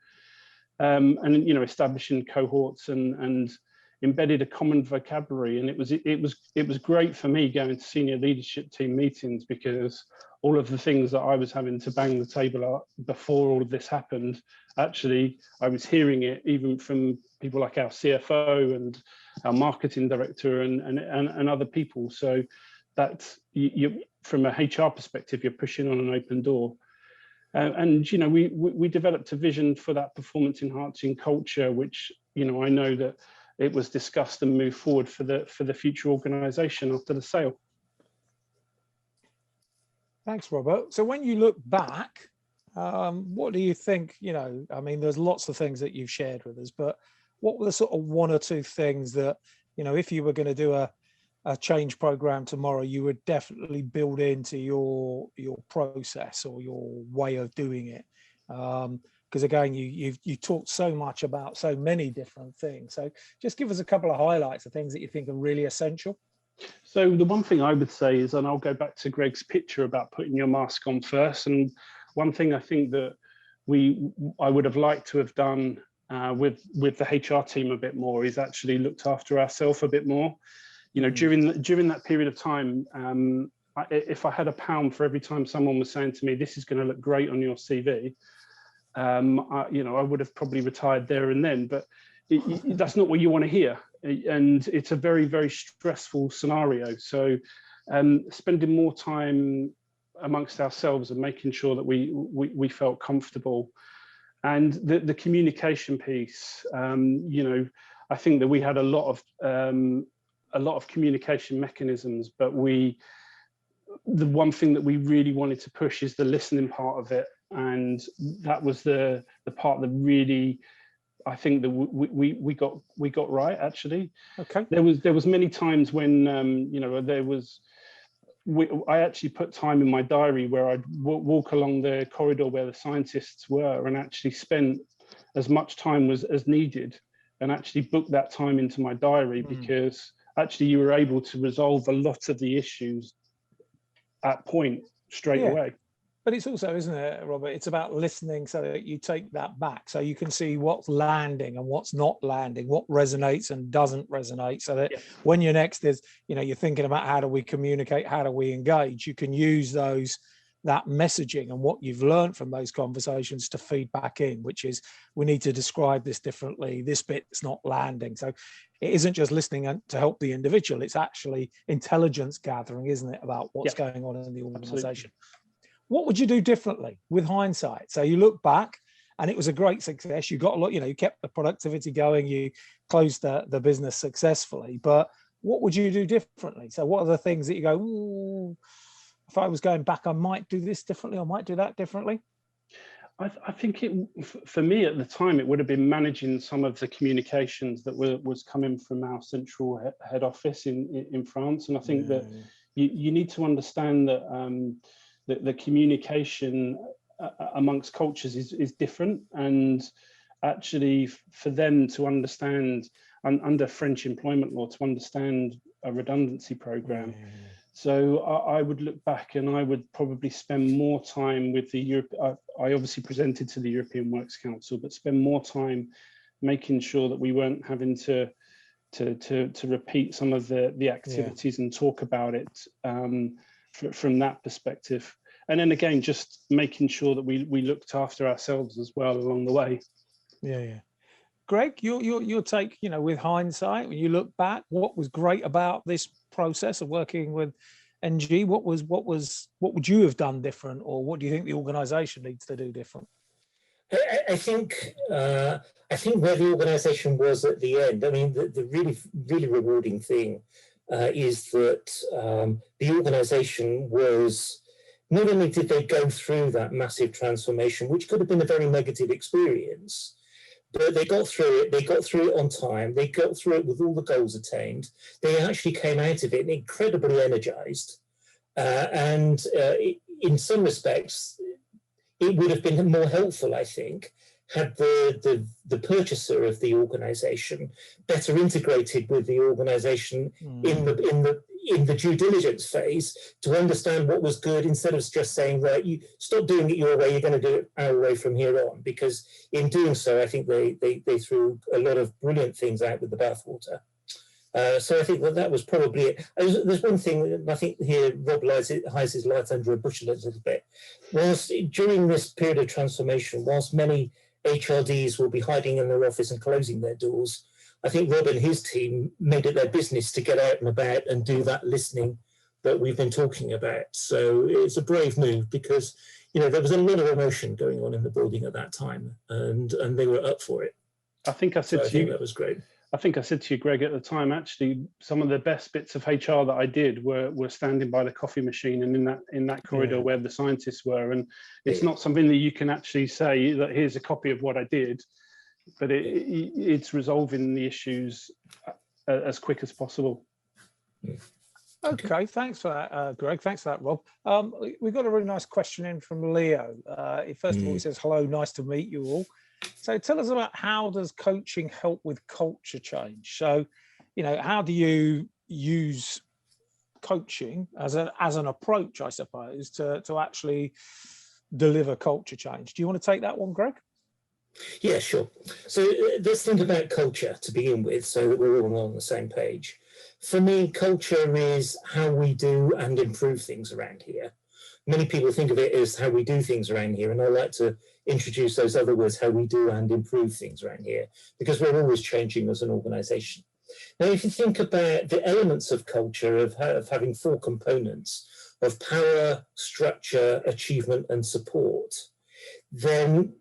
Speaker 2: And establishing cohorts and embedded a common vocabulary, and it was great for me going to senior leadership team meetings, because all of the things that I was having to bang the table up before all of this happened, actually I was hearing it even from people like our CFO and our marketing director and other people. So that you from a HR perspective, you're pushing on an open door. And we developed a vision for that performance enhancing culture, which I know that it was discussed and moved forward for the future organisation after the sale.
Speaker 1: Thanks, Robert. So when you look back, what do you think? I mean, there's lots of things that you've shared with us, but what were the sort of one or two things that, if you were going to do a change program tomorrow, you would definitely build into your process or your way of doing it? Because again, you talked so much about so many different things. So just give us a couple of highlights of things that you think are really essential.
Speaker 2: So the one thing I would say is, and I'll go back to Greg's picture about putting your mask on first. And one thing I think that I would have liked to have done with the HR team a bit more is actually looked after ourselves a bit more. During that period of time, if I had £1 for every time someone was saying to me, "This is going to look great on your CV," I would have probably retired there and then, but that's not what you want to hear. And it's a very, very stressful scenario. So spending more time amongst ourselves and making sure that we felt comfortable. And the communication piece, I think that we had a lot of communication mechanisms, but the one thing that we really wanted to push is the listening part of it. And that was the part that really, I think that we got right, actually.
Speaker 1: Okay.
Speaker 2: There was many times when I actually put time in my diary where I'd walk along the corridor where the scientists were and actually spent as much time as needed, and actually book that time into my diary, because actually you were able to resolve a lot of the issues at point straight away.
Speaker 1: But it's also, isn't it, Robert, it's about listening so that you take that back, so you can see what's landing and what's not landing, what resonates and doesn't resonate, so that when you're next is, you're thinking about how do we communicate, how do we engage, you can use that messaging and what you've learned from those conversations to feed back in, which is, we need to describe this differently, this bit's not landing. So it isn't just listening to help the individual, it's actually intelligence gathering, isn't it, about what's going on in the organization. What would you do differently with hindsight? So you look back and it was a great success. You got a lot, you kept the productivity going, you closed the business successfully, but what would you do differently? So what are the things that you go, ooh, if I was going back, I might do this differently, I might do that differently?
Speaker 2: I think for me at the time, it would have been managing some of the communications that was coming from our central head office in France. And I think that you need to understand that the communication amongst cultures is different, and actually for them to understand under French employment law, to understand a redundancy program. So I would look back and I would probably spend more time with the Europe. I obviously presented to the European Works Council, but spend more time making sure that we weren't having to repeat some of the activities and talk about it from that perspective. And then again, just making sure that we looked after ourselves as well along the way.
Speaker 1: Greg, your take, with hindsight, when you look back, what was great about this process of working with NG? What would you have done different, or what do you think the organisation needs to do different?
Speaker 3: I think where the organisation was at the end. I mean, the really rewarding thing is that the organisation was. Not only did they go through that massive transformation, which could have been a very negative experience, but they got through it. They got through it on time. They got through it with all the goals attained. They actually came out of it incredibly energized. And in some respects, it would have been more helpful, I think, had the purchaser of the organisation better integrated with the organisation in the due diligence phase to understand what was good, instead of just saying, right, you stop doing it your way, you're going to do it our way from here on. Because in doing so, I think they threw a lot of brilliant things out with the bathwater. So I think that was probably it. There's one thing that I think here Rob hides his light under a bushel a little bit. Whilst during this period of transformation, whilst many HRDs will be hiding in their office and closing their doors, I think Rob and his team made it their business to get out and about and do that listening that we've been talking about. So it's a brave move, because there was a lot of emotion going on in the building at that time, and they were up for it.
Speaker 2: I think I said to you
Speaker 3: that was great.
Speaker 2: I think I said to you, Greg, at the time, actually, some of the best bits of HR that I did were standing by the coffee machine and in that corridor where the scientists were. And it's not something that you can actually say that here's a copy of what I did, but it's resolving the issues as quick as possible.
Speaker 1: Okay, thanks for that, Greg. Thanks for that, Rob. We've got a really nice question in from Leo. First of all, he says, hello, nice to meet you all. So tell us about, how does coaching help with culture change? So, how do you use coaching as an approach, I suppose, to actually deliver culture change? Do you want to take that one, Greg?
Speaker 3: Yeah, sure. So let's think about culture to begin with, so that we're all on the same page. For me, culture is how we do and improve things around here. Many people think of it as how we do things around here, and I like to introduce those other words, how we do and improve things around here, because we're always changing as an organization. Now, if you think about the elements of culture of having 4 components of power, structure, achievement, and support, then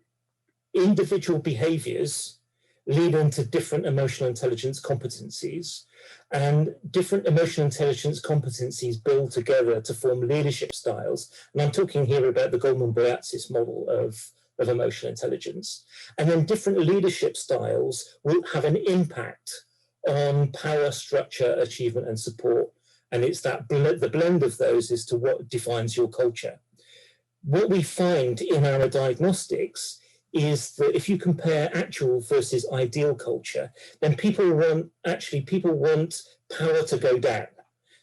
Speaker 3: individual behaviors lead into different emotional intelligence competencies, and different emotional intelligence competencies build together to form leadership styles. And I'm talking here about the Goldman-Boyatzis model of emotional intelligence. And then different leadership styles will have an impact on power, structure, achievement, and support. And it's that the blend of those is to what defines your culture. What we find in our diagnostics is that if you compare actual versus ideal culture, then people want power to go down.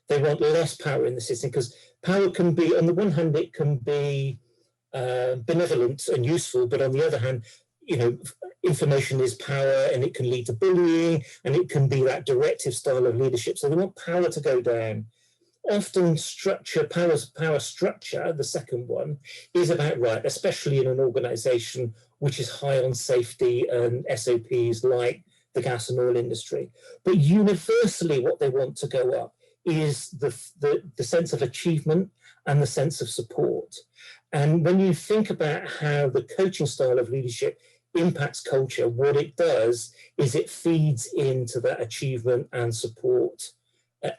Speaker 3: They want less power in the system, because power can be, on the one hand, it can be benevolent and useful, but on the other hand, information is power, and it can lead to bullying, and it can be that directive style of leadership. So they want power to go down. Often power structure, the second one, is about right, especially in an organization which is high on safety and SOPs like the gas and oil industry. But universally, what they want to go up is the sense of achievement and the sense of support. And when you think about how the coaching style of leadership impacts culture, what it does is it feeds into that achievement and support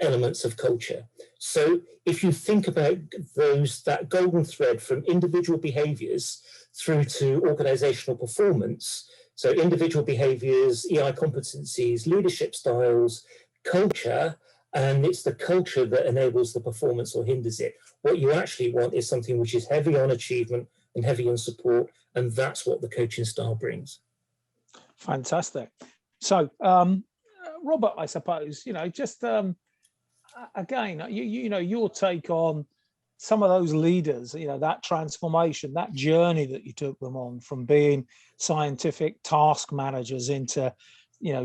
Speaker 3: elements of culture. So if you think about that golden thread from individual behaviors through to organizational performance, so individual behaviors, EI competencies, leadership styles, culture, and it's the culture that enables the performance or hinders it. What you actually want is something which is heavy on achievement and heavy on support, and that's what the coaching style brings.
Speaker 1: Fantastic. So, Robert, I suppose, just again, your take on some of those leaders, that transformation, that journey that you took them on from being scientific task managers into,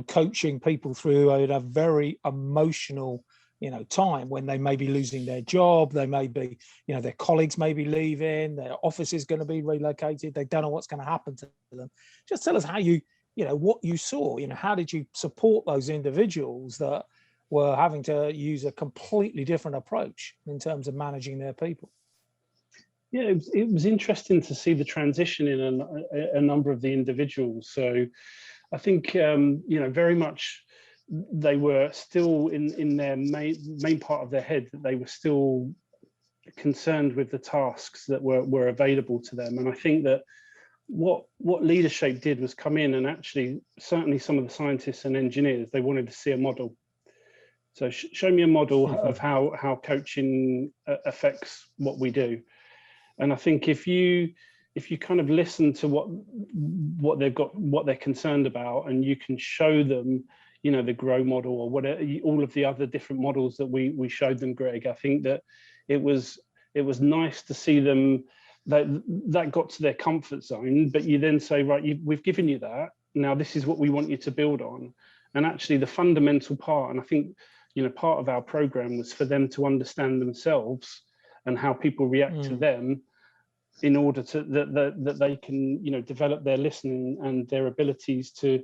Speaker 1: coaching people through a very emotional, time when they may be losing their job, they may be, their colleagues may be leaving, their office is going to be relocated, they don't know what's going to happen to them. Just tell us how what you saw, how did you support those individuals that were having to use a completely different approach in terms of managing their people?
Speaker 2: Yeah, it was interesting to see the transition in a number of the individuals. So I think, very much they were still in their main part of their head, that they were still concerned with the tasks that were available to them. And I think that what LeaderShape did was come in and actually, certainly some of the scientists and engineers, they wanted to see a model. So show me a model of how coaching affects what we do. And I think if you kind of listen to what they've got, what they're concerned about, and you can show them, the GROW model or whatever, all of the other different models that we showed them, Greg, I think that it was nice to see them, that got to their comfort zone. But you then say, right, we've given you that. Now this is what we want you to build on. And actually the fundamental part, and I think, part of our program was for them to understand themselves and how people react to them, in order to that they can, develop their listening and their abilities to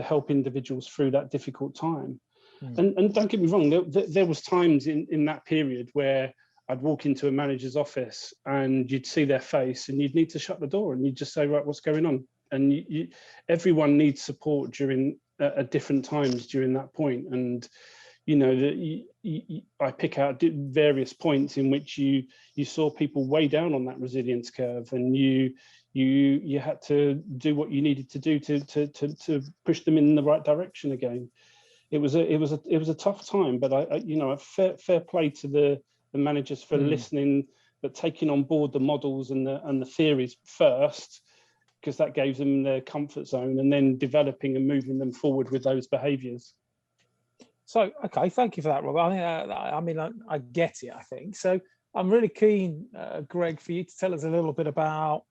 Speaker 2: help individuals through that difficult time. And don't get me wrong, there was times in that period where I'd walk into a manager's office and you'd see their face and you'd need to shut the door and you'd just say, right, what's going on? And everyone needs support during at different times during that point. And I pick out various points in which you saw people way down on that resilience curve, and you had to do what you needed to do to push them in the right direction again. It was a tough time, but I fair play to the managers for listening, but taking on board the models and the theories first, because that gave them their comfort zone, and then developing and moving them forward with those behaviours.
Speaker 1: So, okay, thank you for that, Robert. I get it, I think. So I'm really keen, Greg, for you to tell us a little bit about,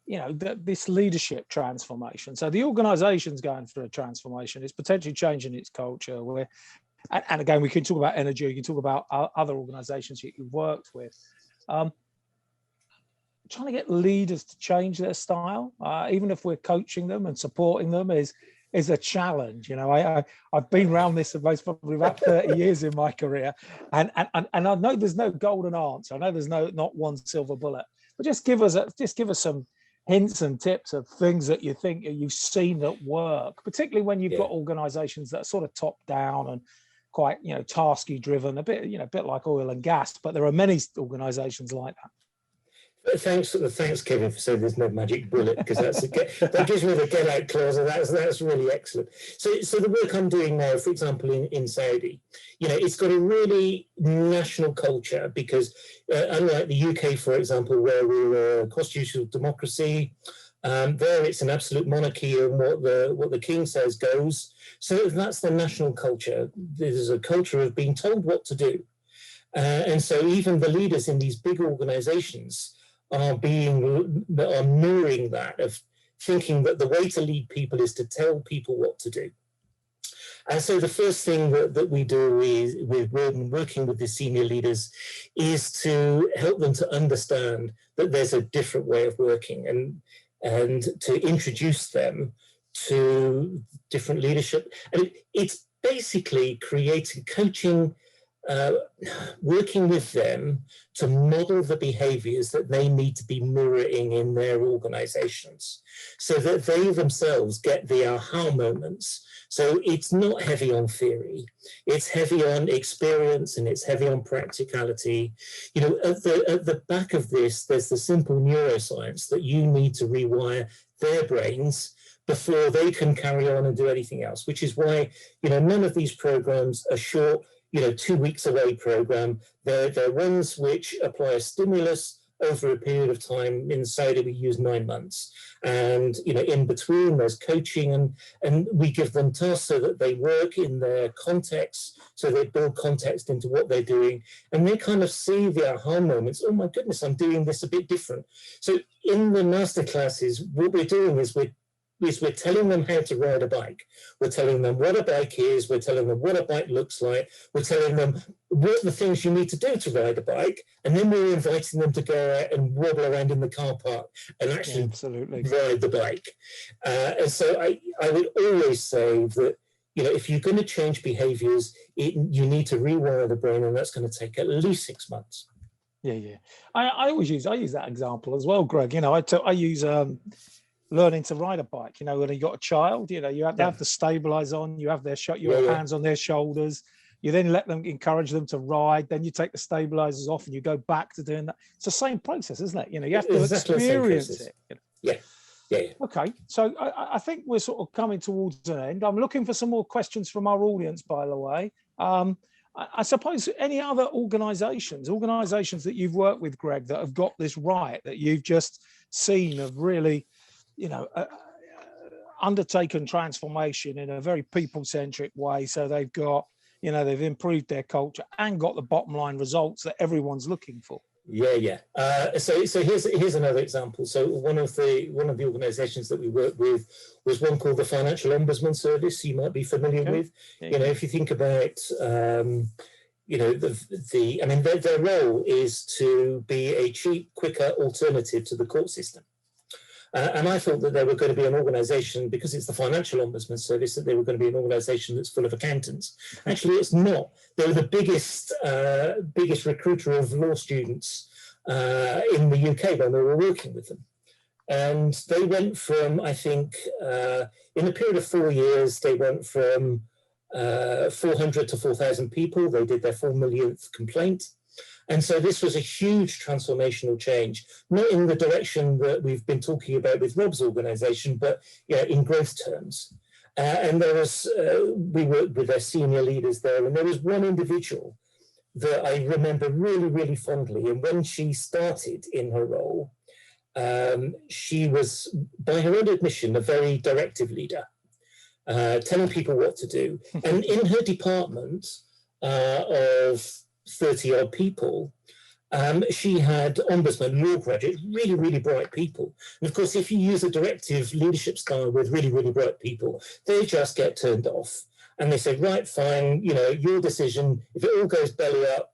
Speaker 1: this leadership transformation. So the organisation's going through a transformation. It's potentially changing its culture. And again, we can talk about energy. You can talk about other organisations you've worked with. trying to get leaders to change their style, even if we're coaching them and supporting them, is a challenge. You know, I've been around this for most probably about 30 years in my career, and I know there's no golden answer. I know there's not one silver bullet, but just give us some hints and tips of things that you think you've seen that work, particularly when you've got organizations that are sort of top down and quite, you know, tasky driven, a bit like oil and gas, but there are many organizations like that.
Speaker 3: Thanks, Kevin, for saying there's no magic bullet, because that gives me the get out clause, and that's really excellent. So the work I'm doing now, for example, in Saudi, you know, it's got a really national culture, because unlike the UK, for example, where we're a constitutional democracy, there it's an absolute monarchy, and what the king says goes. So that's the national culture. There's a culture of being told what to do, and so even the leaders in these big organizations are mirroring that, of thinking that the way to lead people is to tell people what to do. And so the first thing that we do is, when working with the senior leaders, is to help them to understand that there's a different way of working, and to introduce them to different leadership. And it's basically coaching, working with them to model the behaviors that they need to be mirroring in their organizations, so that they themselves get the aha moments. So it's not heavy on theory, it's heavy on experience, and it's heavy on practicality. You know, at the back of this, there's the simple neuroscience that you need to rewire their brains before they can carry on and do anything else, which is why, you know, none of these programs are short, you know, 2 weeks away program. They're ones which apply a stimulus over a period of time. In Saudi, we use 9 months. And, you know, in between there's coaching, and we give them tasks so that they work in their context, so they build context into what they're doing, and they kind of see the aha moments. Oh my goodness, I'm doing this a bit different. So in the masterclasses, what we're doing is we're telling them how to ride a bike. We're telling them what a bike is. We're telling them what a bike looks like. We're telling them what the things you need to do to ride a bike. And then we're inviting them to go out and wobble around in the car park and actually ride the bike. And so I would always say that, you know, if you're going to change behaviors, you need to rewire the brain, and that's going to take at least 6 months.
Speaker 1: Yeah. I use that example as well, Greg. You know, I use learning to ride a bike. You know, when you got a child, you know, you have to have the stabilize on, you have their your hands on their shoulders, you then encourage them to ride, then you take the stabilizers off and you go back to doing that. It's the same process, isn't it? You know, you have to experience it. You know? Yeah. Okay, so I think we're sort of coming towards an end. I'm looking for some more questions from our audience, by the way. I suppose any other organizations that you've worked with, Greg, that have got this right, that you've just seen have really, you know, undertaken transformation in a very people-centric way. So they've got, you know, they've improved their culture and got the bottom line results that everyone's looking for.
Speaker 3: So here's another example. So one of the organizations that we work with was one called the Financial Ombudsman Service. You might be familiar with. You know, if you think about, you know, their role is to be a cheap, quicker alternative to the court system. And I thought that they were going to be an organization, because it's the Financial Ombudsman Service, that they were going to be an organization that's full of accountants. Actually, it's not. They were the biggest recruiter of law students in the UK when we were working with them. And they went from, I think, in a period of 4 years, they went from 400 to 4,000 people. They did their 4 millionth complaint. And so this was a huge transformational change, not in the direction that we've been talking about with Rob's organization, but in growth terms. And there was, we worked with their senior leaders there, and there was one individual that I remember really, really fondly. And when she started in her role, she was, by her own admission, a very directive leader, telling people what to do. And in her department of 30 odd people, she had ombudsman, law graduates, really, really bright people. And of course, if you use a directive leadership style with really, really bright people, they just get turned off. And they say, right, fine, your decision, if it all goes belly up,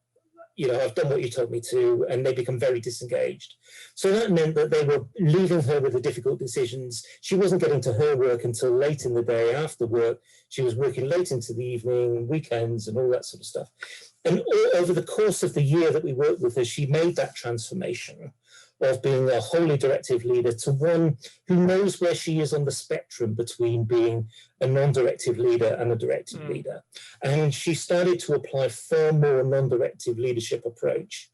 Speaker 3: I've done what you told me to, and they become very disengaged. So that meant that they were leaving her with the difficult decisions. She wasn't getting to her work until late in the day after work. She was working late into the evening, weekends, and all that sort of stuff. And over the course of the year that we worked with her, she made that transformation of being a wholly directive leader to one who knows where she is on the spectrum between being a non-directive leader and a directive leader. And she started to apply far more non-directive leadership approach.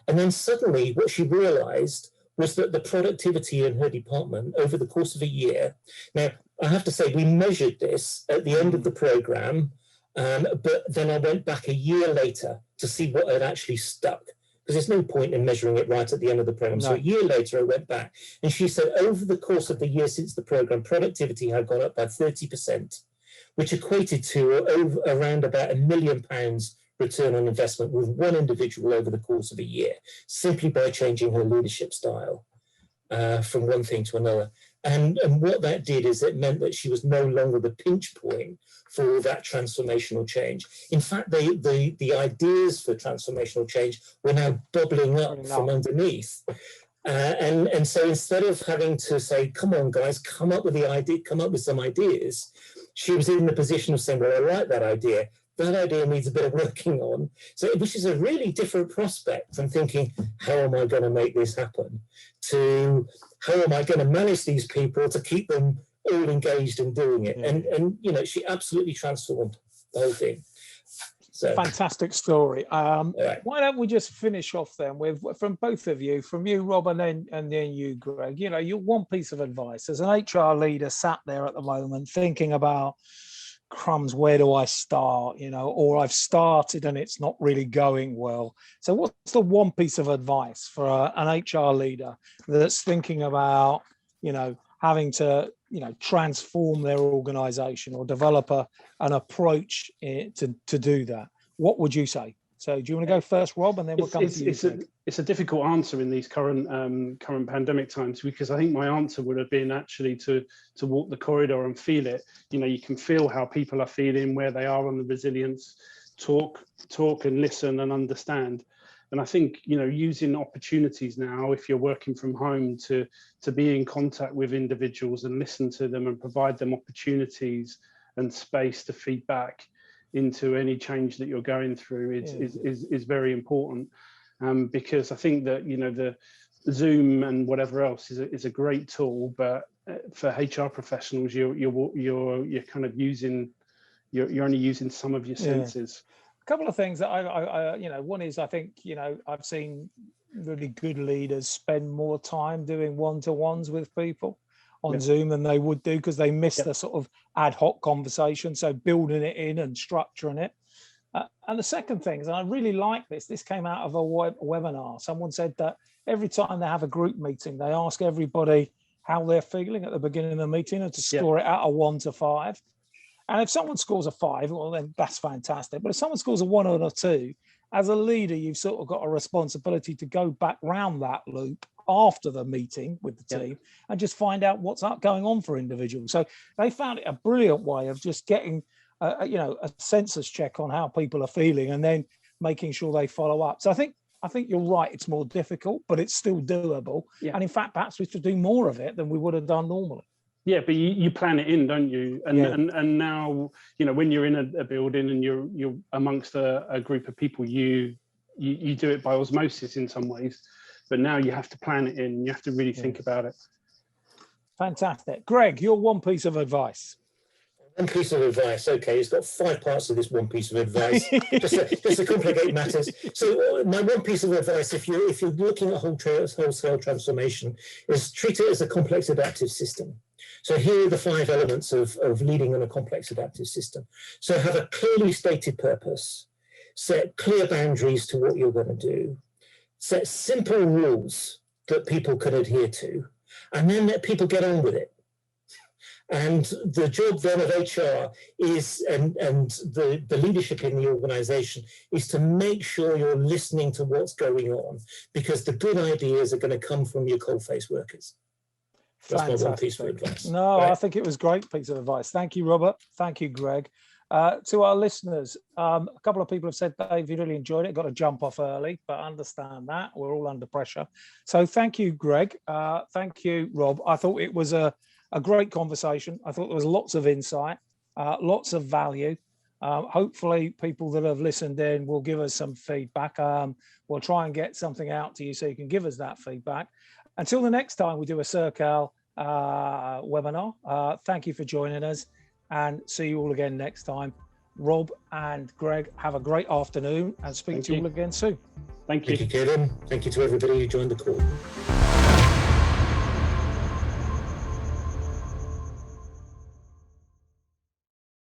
Speaker 3: And then suddenly what she realized was that the productivity in her department over the course of a year, now I have to say we measured this at the end of the program, but then I went back a year later to see what had actually stuck, because there's no point in measuring it right at the end of the program. No. So a year later, I went back, and she said over the course of the year since the program, productivity had gone up by 30%, which equated to around about £1 million return on investment with one individual over the course of a year, simply by changing her leadership style from one thing to another. And what that did is it meant that she was no longer the pinch point for that transformational change. In fact, the ideas for transformational change were now bubbling up from underneath. And so instead of having to say, come on, guys, come up with some ideas, she was in the position of saying, well, I like that idea. That idea needs a bit of working on. So, which is a really different prospect from thinking, how am I going to make this happen? To how am I going to manage these people to keep them all engaged in doing it? Yeah. And she absolutely transformed the whole thing. So
Speaker 1: fantastic story.
Speaker 3: Right.
Speaker 1: Why don't we just finish off then with, from both of you, from you, Rob, and then you, Greg, your one piece of advice as an HR leader sat there at the moment thinking about, crumbs, where do I start? Or I've started and it's not really going well. So what's the one piece of advice for an HR leader that's thinking about, having to, transform their organization or develop an approach to do that? What would you say? So do you want to go first, Rob, and then we'll come to you?
Speaker 2: It's a difficult answer in these current pandemic times, because I think my answer would have been actually to walk the corridor and feel it. You can feel how people are feeling, where they are on the resilience, talk and listen and understand. And I think, using opportunities now, if you're working from home, to be in contact with individuals and listen to them and provide them opportunities and space to feed back into any change that you're going through is very important. Because I think that, the Zoom and whatever else is a great tool, but for HR professionals, you're kind of you're only using some of your senses.
Speaker 1: A couple of things that I one is, I think, I've seen really good leaders spend more time doing one-to-ones with people on Zoom than they would do, because they miss the sort of ad hoc conversation. So building it in and structuring it. And the second thing is, and I really like this came out of a webinar. Someone said that every time they have a group meeting, they ask everybody how they're feeling at the beginning of the meeting and to score it out of 1 to 5. And if someone scores a 5, well, then that's fantastic. But if someone scores a 1 or a 2, as a leader, you've sort of got a responsibility to go back round that loop after the meeting with the team and just find out what's going on for individuals. So they found it a brilliant way of just getting a census check on how people are feeling and then making sure they follow up. So I think you're right, it's more difficult, but it's still doable. And in fact, perhaps we should do more of it than we would have done normally.
Speaker 2: Yeah, but you plan it in, don't you? And now, when you're in a building and you're amongst a group of people, you do it by osmosis in some ways, but now you have to plan it in. You have to really think about it.
Speaker 1: Fantastic. Greg, your one piece of advice.
Speaker 3: One piece of advice. Okay, it's got 5 parts to this one piece of advice, just to complicate matters. So my one piece of advice, if you're looking at wholesale transformation, is treat it as a complex adaptive system. So here are the 5 elements of leading in a complex adaptive system. So have a clearly stated purpose, set clear boundaries to what you're going to do, set simple rules that people can adhere to, and then let people get on with it. And the job then of HR is, and the leadership in the organization is to make sure you're listening to what's going on, because the good ideas are going to come from your coalface workers. That's my one piece of advice.
Speaker 1: No, right? I think it was a great piece of advice. Thank you, Robert. Thank you, Greg. To our listeners, a couple of people have said they've really enjoyed it, got to jump off early, but understand that we're all under pressure. So thank you, Greg. Thank you, Rob. I thought it was a great conversation. I thought there was lots of insight, lots of value. Hopefully people that have listened in will give us some feedback. We'll try and get something out to you so you can give us that feedback. Until the next time we do a Circle webinar, thank you for joining us, and see you all again next time. Rob and Greg, have a great afternoon, and speak to you all again soon.
Speaker 2: Thank you.
Speaker 3: Thank you, Kevin. Thank you to everybody who joined the call.